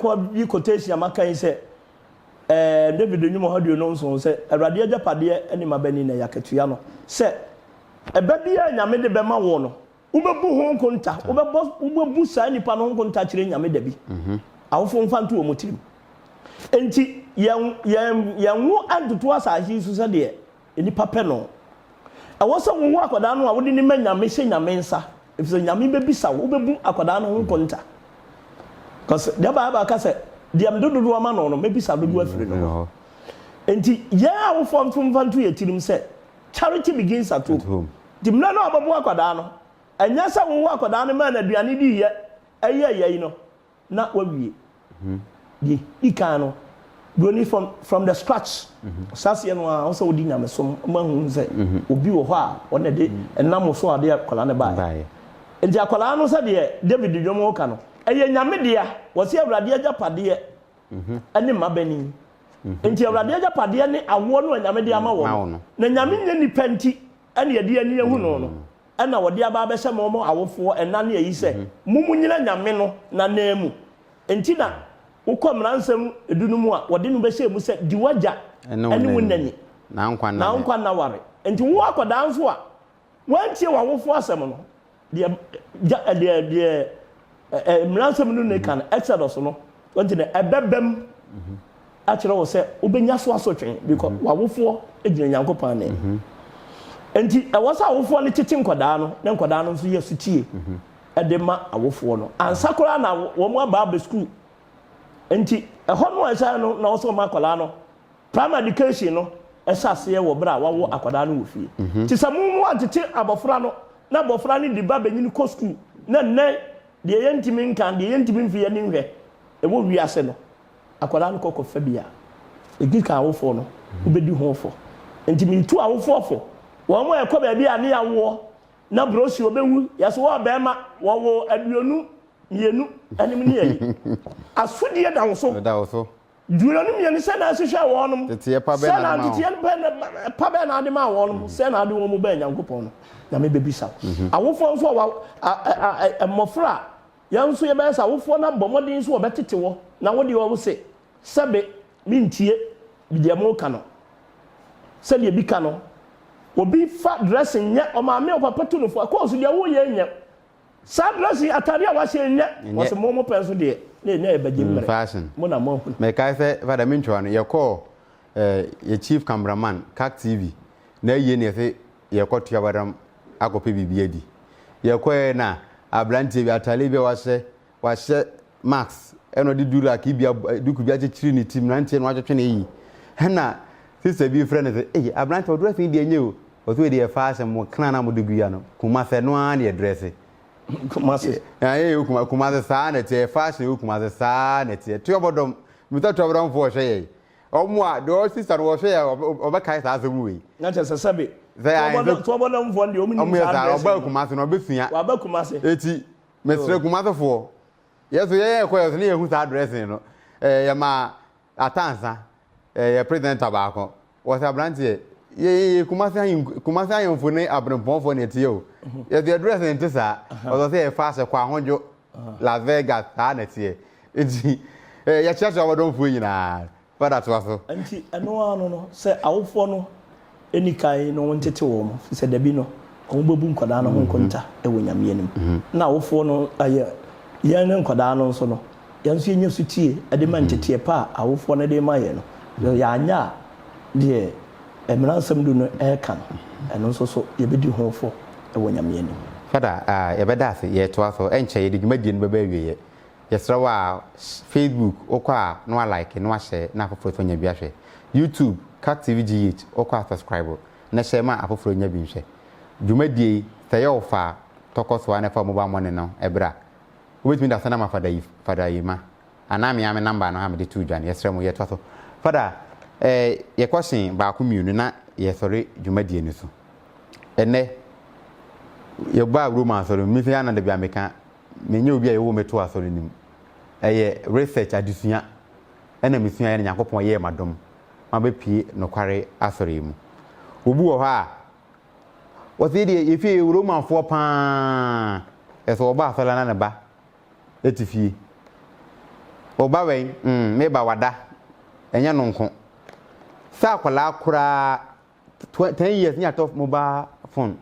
kwa bi quotation makan se David Nyumo hadu no so se Awurade ajapade ani mabani na yakatua no se ebabia nyame de bema wo no ubebu ho nkonta ubebu sa nipa no nkonta kire nyame da bi awofo mfanto wo mutirim enti yan wo aduto asahi so se de nipa pe no awosa wo akoda no a wode ni manyame hye nyame nsa if so nyame bebisa wo bebu akwada no ho konta cause the Bible ka say the am dodo ama no no mebisa dodo afiri no enti ya wo form fantu yetirim say charity begins at home dimna no ababu akwada no anya sa wo akwada no ma na aduane di ye ayi no na wawie di ikano broni from the scratch sase no a so odi nyamesom mahu se obi wo ho a wona de enam so ade akwala ne bae enti akwala no se de David dwomo ka no eye nyame de a wo se awrade agapade ani mabani enti awrade agapade ne awo no nyame de ama wo na nyame ne nipenti ane ye de ani ehu no ana wo de aba be se mo awofo ena ne yi se mumunyina nyame no na namu enti na ukomra nsem edunu mu a wode no be hye mu se di waja ene wonani na nkwa na ware enti wo akoda nso a wantie wawofo asem no de mransem no ne kan Exodus no wanti na ebebem a kire wo se obenya so asotwen because wawofo ejina Nyankopɔn ne enti wasa awofo ne tete nkoda no ne nkoda no nso yesutie edema awofo no ansakora na wo mu aba ba school enti ehɔ no ɛsa no na wɔso ma akwala no primary education no ɛsa se wɔ bra wawo akwada no wɔ fie ti sɛ mu atete abɔfra no na abɔfra no di ba benyini ko school na nne de yɛntimi nkan de yɛntimi mfie ne nhwɛ ɛwɔ wiase no akwada no kɔkɔ fa bia egika awofo no obedi ho fo enti mintu awofo fo wɔn mo ɛkɔ ba bia ne yawo na brosi obewu yaso wɔ bɛma wɔwo aduonu yenu anim ne yi asudie da so duano mienu se na asehwa wonum tete pa be na ma pa be na ade ma wonum se na ade wo mu ba Nyankopɔn no na me bebisa awofo nso wa mmofra ya nso ye ba sa awofo na bomodin nso obetete wo na wo de wo se sebe mintie bide mo ka no se de bi ka no obi fa dressing nya o ma me o papa tu no fo ko so de wo ye nya sadresi atari a wase nya wase mo penso de ne ebaje mmere fashion mo na mo me kai se vada mentwa no ye call ye chief cameraman Kak TV na ye ne se ye kotua badam akope bibia di ye ko na ablante bi atali bi wase max eno di dura ki bia duku bia chiri ni team na ntie no atwetwe na yi na sister bi friend say ablante odura fin di enye o to de fashion mo kana na mo dugua no kuma se no an ye dress kumase kumase saa na tie fashion kumase saa na tie to obodom mitatu obodom fo hwe omo a do sister wo hwe obekai saa so muwe na chese sabe to obodom fo ndi omunyi saa oba kumase no obefia wa ba kumase eti mesre kumase fo yeso ye ko yeso ne yehu saa dressing no ya ma atansa ya president tabako wo sa branche ye kumase ayin fo ne abrempon fo ne tie o ye the address ente sa o say e fast kwa honjo Las Vegas ta na tie enti ya chacha wadon fo nyina fada to aso enti eno ano no se awofo no enikai no wontete wo mo se dabi no o bebu nkoda no ho nkonta e wo nyame anim na awofo no aye ye ne nkoda no nso no yanso yenye sutie e de man tete pa awofo no de ma ye no ya anya de emransam du no e kan eno nso so ye bedi ho fo e wo nyame anim fada ye beda se ye to aso enche ye de dwumadie no beba wiye ye sra wa Facebook okwa no like no share na afoforo nya bi ahwe YouTube Kak TV GH okwa subscribe na share ma afoforo nya bi nhwe dwumadie se ye ofa tokoso ana fa mobile money no ebra obetimi da sana ma fada yi ma ana me ame number no ha me de tu dwan ye sra mo ye to aso fada ye question ba ku miunu na ye sori dwumadie ni so ene ye ba Roma sori mi fi ana de bi ameka menye obi a ye wo meto asori nim eye research adisua ena misua ye Nyankopon ye madom ma be pie nokware asori mu obu wo ha wo se de ye fi Roma fo pa eso oba asala na ne ba etifie oba wen me ba wada enya no nko sa kwala kura 10 years ni atof mobile phone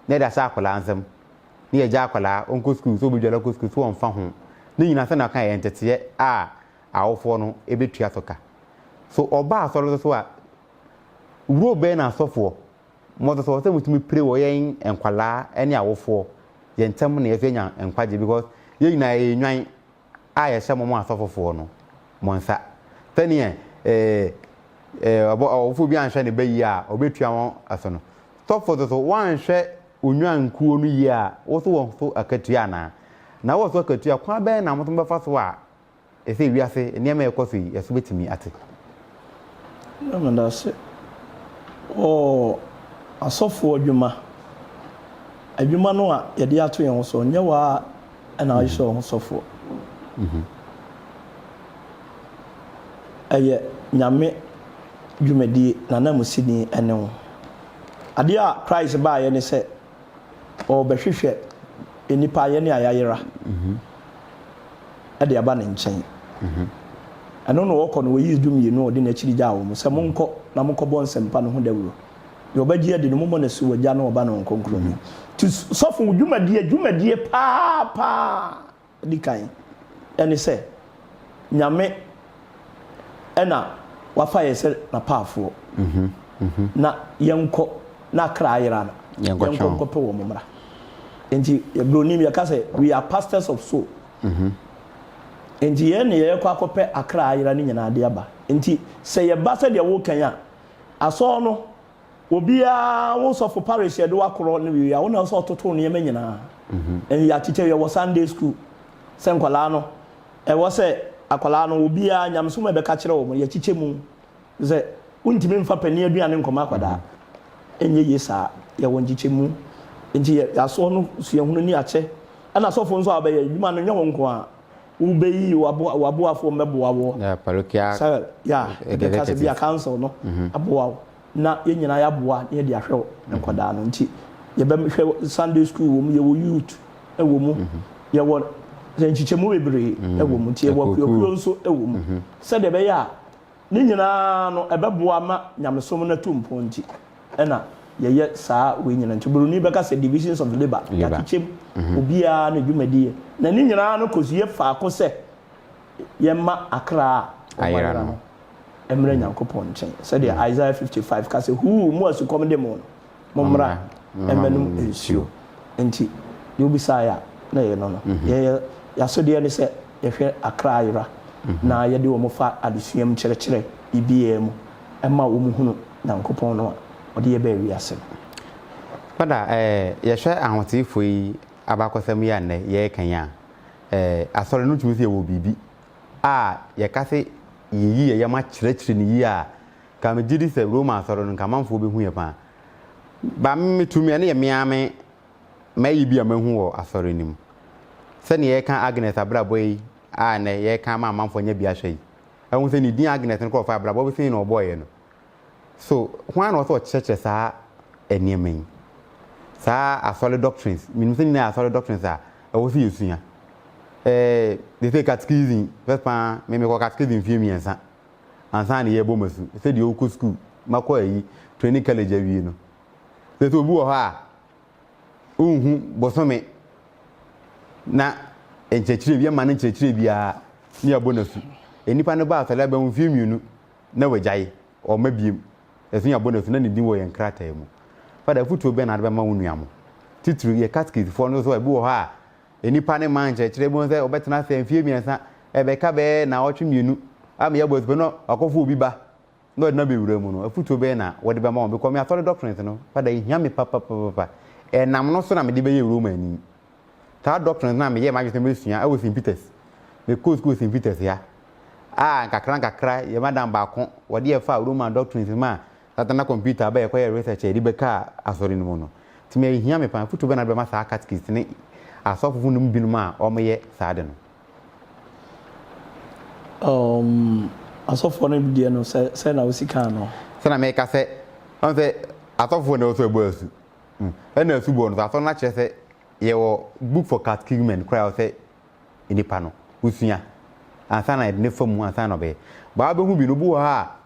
ne da sa kwala ansem ni eja kwala onko school so bidwala ko school so on fa ho ni nyina se na kan ye ntete a awofo no ebetua soka so oba asoro so a wuro be na asofo mo so se mutumi pre wo yen enkwala ene awofo yentem na yefe nya nkwaje because ye nyina enwan a ye hye mo asofofo no monsa tani ofu bi anhwe ne bayi a obetua won aso no sofo so wanhwe onwan kuo no yi a wo so won so akatua na wo so akatua kwa be na moto befa so a ese wiase niam ekoso yi yeso betimi ate na se asofo adwuma no a yede ato yen so nya wa na aisho ho sofo aye nyame dwumadi na namusini ene ho ade a Christ ba ye ne se o behwehwe enipa ye ne ayayera ade aba ne nchen eno no woko no yi dwumye no ode na chiri ja wo se monko na monko bo nsempa no ho dawuro ye obagi ade no mo na su wagya na oba no nkonkro ni ti sofo dwumadi pa dikan ene se nyame ena wafa yese na paafo na yenko na kraayira na yenko pe wo momra enti ebronim ya kase we are pastors of soul enti ye ne ye kwa kope akraayira ni nyina ade aba enti se ye ba se de wo kan a aso no obia wo sofo parish ye de wakoro ne wi ya wo na so toto ne ye nyina en ya teacher ye wo Sunday school se nkwala no e wo se akwala no obia nyamso be ka kire wo ye chiche mu ze untimi mfa pani aduane nkoma akwada enye yesa ye won chiche mu enti ya so no sue hunu ni ache ana sofo nso abaye adwuma no nyawo nko a ubeyi wabo afo meboa wo ya parokia sa ya de ka se bia council no aboa na ye nyina ya boa ne de ahwe nkwada no nti ye be hwe Sunday school wo mu ye wo youth e wo mu ye wo nchiche mu bebre e wo mu nti ye wo kuro nso e wo mu se de be ya ni nyina no ebeboa ma nyamesom na tumpo nti ena ye saa we nyina nti buruni beka se divisions of labor yakichem obia na dwumadie na ni nyina no kosie fa ko se ye ma akra ayira no emre nyankopon nchen se de Isaiah 55 ka se hu mu asu komde mo momra emenum ensio nti yo bisaya na ye no ye ya so de ne se ye hwe akra ayira na ye de wo mo fa adesuam kyerɛkyerɛ ibie mu ema wo mu hunu nyankopon no ode ye ba wiase pada ye hwe ahotifo yi abakosam ya ne ye kan ya asore no tumi se wo bibi a ye kase ye ma kyerɛkyerɛ ni yi a ka me gidi se Roma asore no kamanfo be hu ye pa ba me tumi ne ye meame mayi bi amahu wo asore nim se ne ye kan Agnes abraboi a ne ye kan ma amanfo nya bi ahwe yi ehun se ni din Agnes no ko fa abraboi bi se no boye no so why not so church sa eniemen sa asole doctrines min se ni asole doctrines a e wo se yesua they say catechism first pa me ko catechism fie miensa ansa ne ye bomasu se de oku school makọ yi training college awie no se to obi wo ha unhu bosome na enchechire bia ma na enchechire bia ni abonasu enipa no ba asole ba mu fie mienu na wajaye o mabiem esu ya bonasu na ni din wo yen krata mu fada futu be na be ma wonuamo titru ye catechism for no so e bi wo ha enipa ne man enchechire bo se obetena se fie miensa ebe ka be na otwe mienu am ya bo no akofo obi ba no na be wura mu no afutu be na wode be ma wo because me atore doctrines no fada ihia me papa nam no so na me de be ye Roma ani ta doctrines na me ye ma jete me sua e wo St Peters me school St Peters ya kakra ye madam ba ko wode ye fa Roman doctrines ma tatana computer ba ye ko ye research e di be ka asori no no ti me ihia me pa afutu be na be ma sa catechism ne asofu no mbinu ma o me ye saade no asofu no bi no se na osika no se na me ka se on se asofu no so eboasu na asubo no aso na kire se ye wo book for catechism and cry say inipa no usua ansa na ne famu ansa na be ba be hu bi no bu ha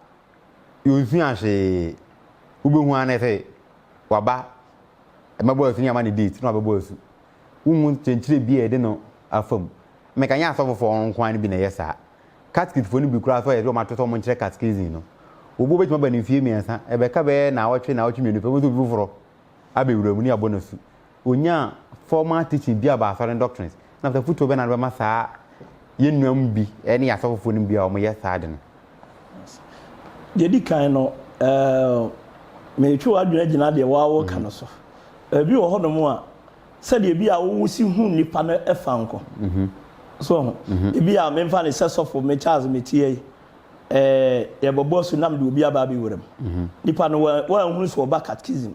yo usua hye ube hu ana se waba mabo asu nyama ne date no ababo asu umu chenchire bi e de no afam me kan ya asofu fo nkwan bi na yesa catechism fo ni bi kura so ye do ma toto mo nchire catechism no obo be tuma ba ni fie miensa e be ka be na awotwe mienu pe bo so bi foro abe wura mu ni abonasu onya formal teaching bi about foreign doctrines na after football be na be masa yenuam bi ene asofofo no bi a omo ye saade no Dedi kan no me twa adwena gina de wawo ka no so bi wo hono mu a se de bi a wo si hu nipa no efa nko so bi a me mfa ne sesofo me Charles metie ye bobo so nam de obi aba bi wuram nipa no wa hu so ba catechism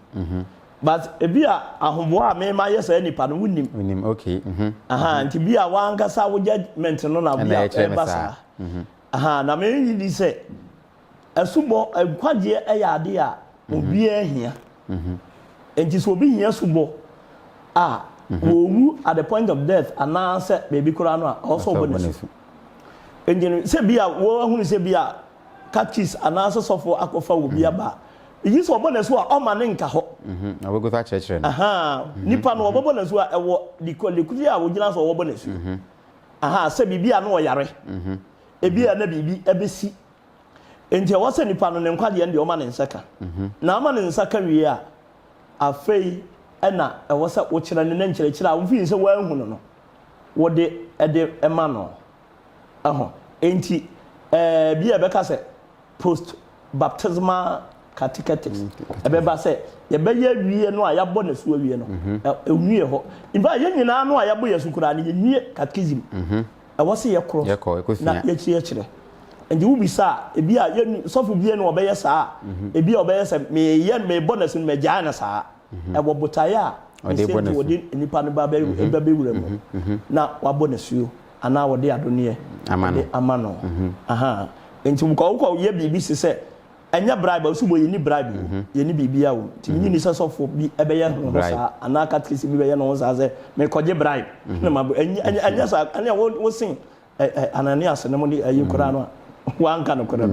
but bi a ahombo a me ma yesa nipa no wunim okay aha nti bi a wa ngasa wo judgment no na bi a e basa aha na me yi se asubo kwaje eyade a obi ahia enti so obi hia subo owu at the point of death announce baby kura no also bonus engine se bia wo hunu se bia catches announce sofo akofa obi aba yi so bonus wa o ma ne nka ho awogo ta church no nipa no wo bonus wa ewo likuli a wo gina so wo bonus se bibia no wo yare ebia na bibi ebesi enti wose nipa no ne nkwade ende o ma ne nsaka na ama ne nsaka wie a afei ena wose wo kira ne nkyerɛkyerɛ a wo fi se wa hunu no wo de ede ema no enti bia be ka se post baptismal catechetics ebeba se ye be ye wie no a ya bɔ na so wie no ewie ho imba ye nyina no a ya bɔ yesu kura ne ye wie catechism wose ye kro na ye kyerɛ and you be sa ebi a sofu bie no obeye saa ebi a obeye se me ye me bonus me gya na saa e wo botaya odi nipa no ba be wuram na wa bonus yo ana wo de adone amano enti ko ye bibi se enya bribe so bo ye ni bribe ye ni bibi a wo ti ni se sofu bi ebeye no saa ana katkisi bi be ye no saa se me koje bribe na ma enya saa anya wo sin Ananias ne mo ni ayi kura no wanka no kora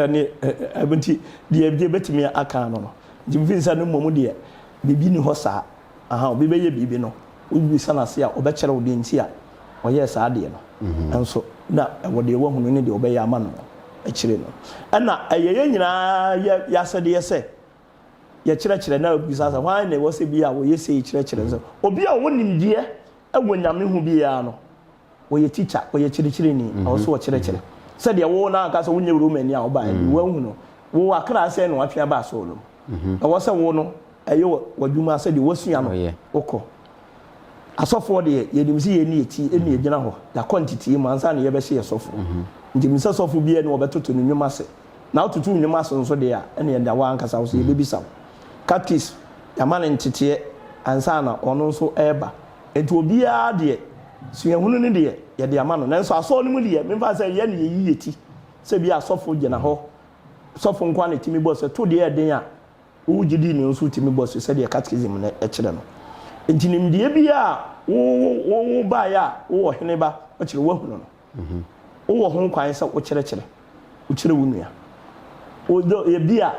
ni abunti die betimi aka no jimfinsa no momu de bibi ni ho saa obi be ye bibi no obi sana se a obekere wo de nti a oye saa de no enso na wo de wo hunu ni de obe ya ama no ekire no na ayeye nyina ya sede ye se ye kire na obi sasa wan na wo se bi a wo ye se kire so obi a wo nimdie ewo nyame hu bi ya no wo ye teacher wo ye kire ni also wo kire said the wo na aka so wonye Roman a oba wo hu no wo akra se no atwe ba so lo na wo se wo no eyo wadwuma said the wosua no okọ asofo de ye dimsi ye ni eti eni egina ho da quantity ma ansa na ye be hye asofo ndimisa sofo bi e no obetoto no nwuma se na ototo nwuma so nso de a ene nda wa ankasa wo so ye bebisa captis ya ma ne ntete ansa na ono nso eba enti obi a de suahunu ne de ye de ama no nanso aso no mu de me fa say ye ne yi yeti se bi asofo gena ho sofo nkwa ne timi boss to de e den a wo gidi ne nso timi boss se de catechism na e kire no enti nim de bi a wo ba ya wo hene ba o kire wo hunu no wo ho kwan se wo kire wo kire wo nua o do ye bi a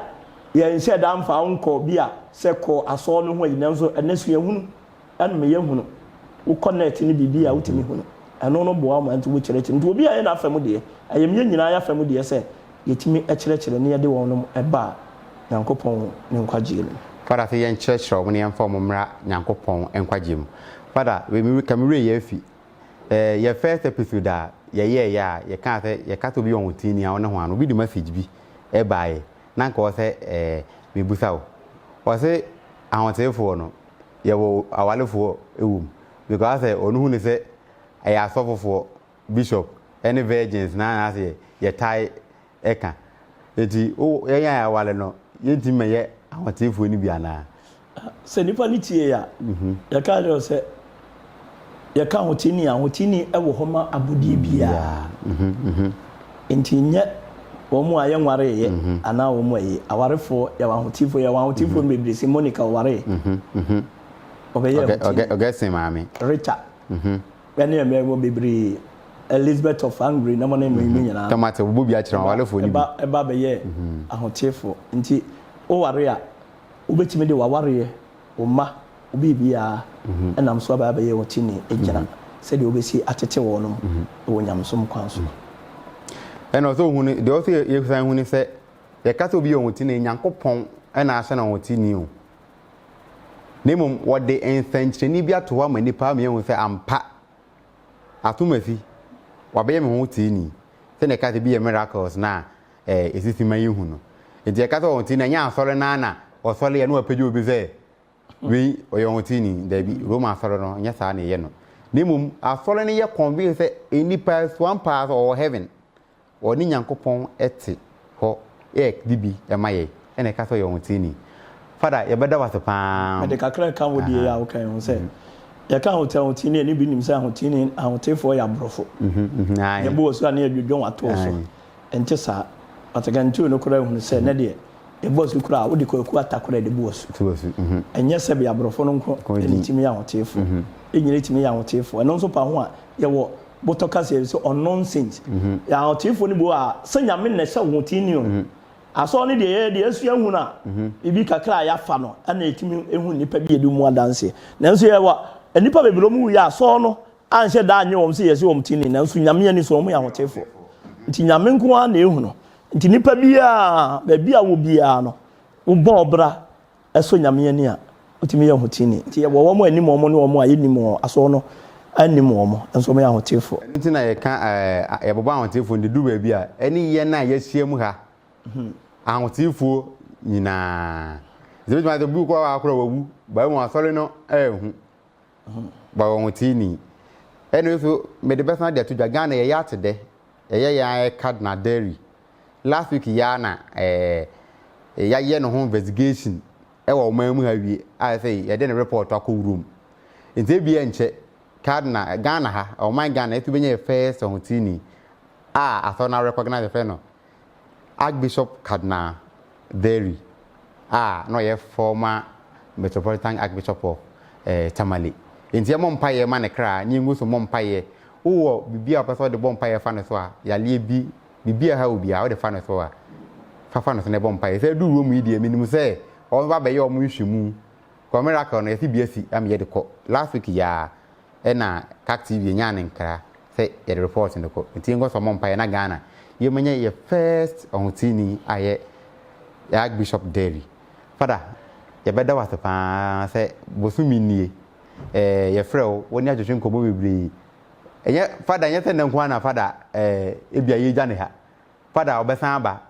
ye nse da mfa nko bi a se ko aso no ho yi nanso ene suahunu ene me ye hunu wo connect ni bibi a wotimi hunu eno no boa ma nti wo kire nti obi a ye na afam de ayem ye nyina ya afam de se yetimi e kire ne ye de won no eba Nyankopon ne nkwaje no fada fe yen church ro mo ne yemfa mo mra Nyankopon nkwaje mu fada we mi kamere ye afi ye first episode a ye ya ye kan se ye ka to bi on tini a won ho an obi di message bi e baaye na nka wo se mi busa wo se awon tefo no ye wo awalefo ewum because onu hu ne se aya sofofo bishop any virgins na say ye tai eka eti o ye ya awale no ye ti meye awon tefo ni bia na se nipa ni tie ya ya ka le se ya ka hotini a hotini e wo homa abudi bia enti nye wo mu aye nware ye ana wo mu aye awarefo ya wa hotifo mebrisi Monica ware Okay, Simami. Richard. When you remember Bibri Elizabeth of Hungary, no one in Tomato will be at all for you. About a year, a hotel inti o area, Ubeti de Wawari, o ma, Ubibia, and I'm so about a year or tini, a general. Said you will see at a tewonum, when I'm some council. And also, when the author you say when he said, the cat will be on Tini, Yanko Pong, and I send on Tini. Name what the intention be to one many palm you say ampa atumafi wabeye me ho tini se ne ka be miracles na esisi man yehu no enti e ka so tini nya asore na na osole ye no apedi obi say we oyo tini da bi Roma asore no nya sa na ye no name asore ne ye convince say any pass one pass or heaven or ni nyankopon eti ho dibi e maye ene ka so yo tini Father, you better was a palm. The Kakra can with the okay, say. You can't tell Tini and be himself, Tini, I will take for your brofo. The boss are near you don't want to. And just but again, two no crowd say, Nadia, the boss who crowd, would you call attack the boss? And yes, I be a brofo, and me out here for. Ignorate me out here for. And also, Pawan, you were Botocas so on nonsense. Out here for the boy, send your men, so won't you. Aso ne de asua hu na ibi kakra ya fa no ana etimi ehu nipa bi edu mu adanse nanso ye wa nipa bebelo mu ya aso no anhye da anye wom se yesi wom tini nanso nyame ani so wom ya hotefo nti nyame nko a na ehu no nti nipa bi a ba bi a wo bi a no wo bo obra eso nyame ani a otimi ya hotini nti ye wo mo anim mo ne wo mo ayenim aso no anim mo nso mo ya hotefo nti na ye ka ye boba hotefo ndi du ba bi a eni ye na ye hyiam ha ahotifo nyina zebe ma de bu ko akora wawu ba mu asore no ehu ba won tini eno so me de person de to Ghana ye ya tede ye ya Cardinal Dairy last week ya na ya ye no home investigation wo mamu ha wie I say ye de report akọ room nte bi enche Cardinal Ghana ha o man Ghana etu benye first on tini asona recognize the no Archbishop Cardinal Dairy no ye former Metropolitan Archbishop of Tamale enti mompaye ma ne kra nyi nguso mompaye wo bibia person de bompaye fa ne so a ya lie bi bibia ha obia wo de fa ne so a fa ne so ne bompaye se du ro mu idie minimu se o ba be ye o mu hwemu ko miracle no ye biasi am ye de ko last week ya na Kak TV nya ne nkra se ye report ne ko enti nguso mompaye na Ghana ye manya ye first on tini aye Archbishop Dairy Father ye beda was pa say bosumi nie ye frɛ woni adwetwe nkobo bebre enye Father nye se nko na Father ebia ye gya ne ha Father obesan aba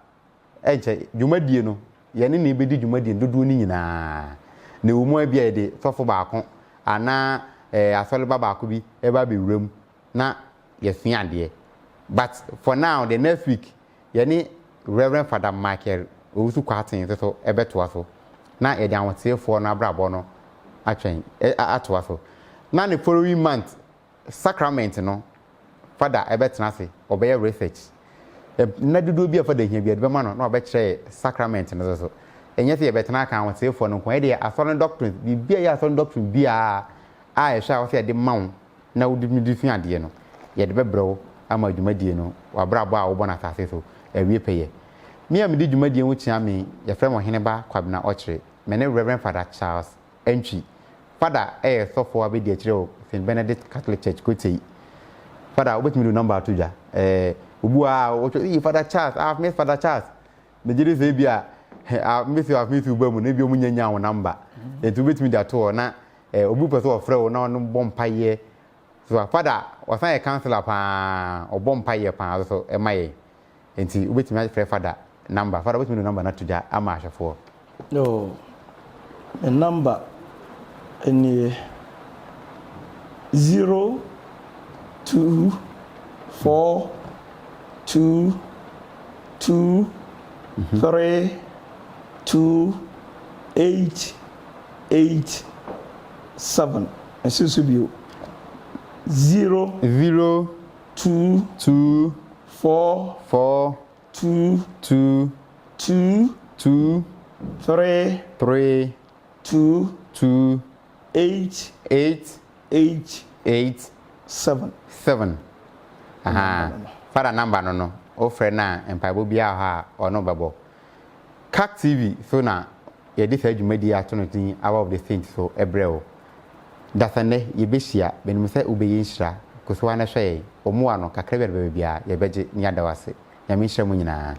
enche dwumadie no ye ne ne bedi dwumadie dodo ni nyina ne wo mu abia de sofo baako ana asole baako bi e ba bewuram na ye sua de. But for now, the next week, yani Reverend Father Michael Owusu Kwatin so ebeto aso. Na e dan wote for na brabo no atwen ato aso. Na the following month sacrament no Father ebetena se obeye research. Na dudu bia Father hia bia de ma no na obekire sacrament no so. Enye se ebetena kan wote for no ko e de asoro doctrine bibia ya asoro doctrine bia a e sha wo se de mawo na wodi mi fi ade no. Ye de bebrewo ama dwumadie no wabrabo a wo bona asase so ewie peye me am di dwumadie wo tia me ye frɛ mo heneba kwabena ochre me ne Reverend Father Charles Entry Father sofo abedi akire o St Benedict Catholic Church Kotei Father obetimi do number to ja obu a wo Father Charles I have missed Father Charles me jiri se bia I miss you ba mu na bi o munyanya wo number etu obetimi da to na obu person of frɛ wo na no bompaye so Father wasan ye counselor pa obompa ye pa so e maye enti ubetimi afre Father number Father ubetimi number na tuja ama ahwefo no a number any 0 2 4 2 2 3 2 8 8 7 and 0 2 2 4 4 2 2 2 2 3 3 2 2 8 8 8 8 7 7 Father number no o frɛ na empaibo bia ha ono babo Kak TV so na ye de fa dwumadi ato no tin Hour of the Saints so ebreo dasane ye behia benim sɛ ubeye nhira koso ana hwɛ omo ano kakra bia ye beje ni adawase nyame nhira mu nyinaa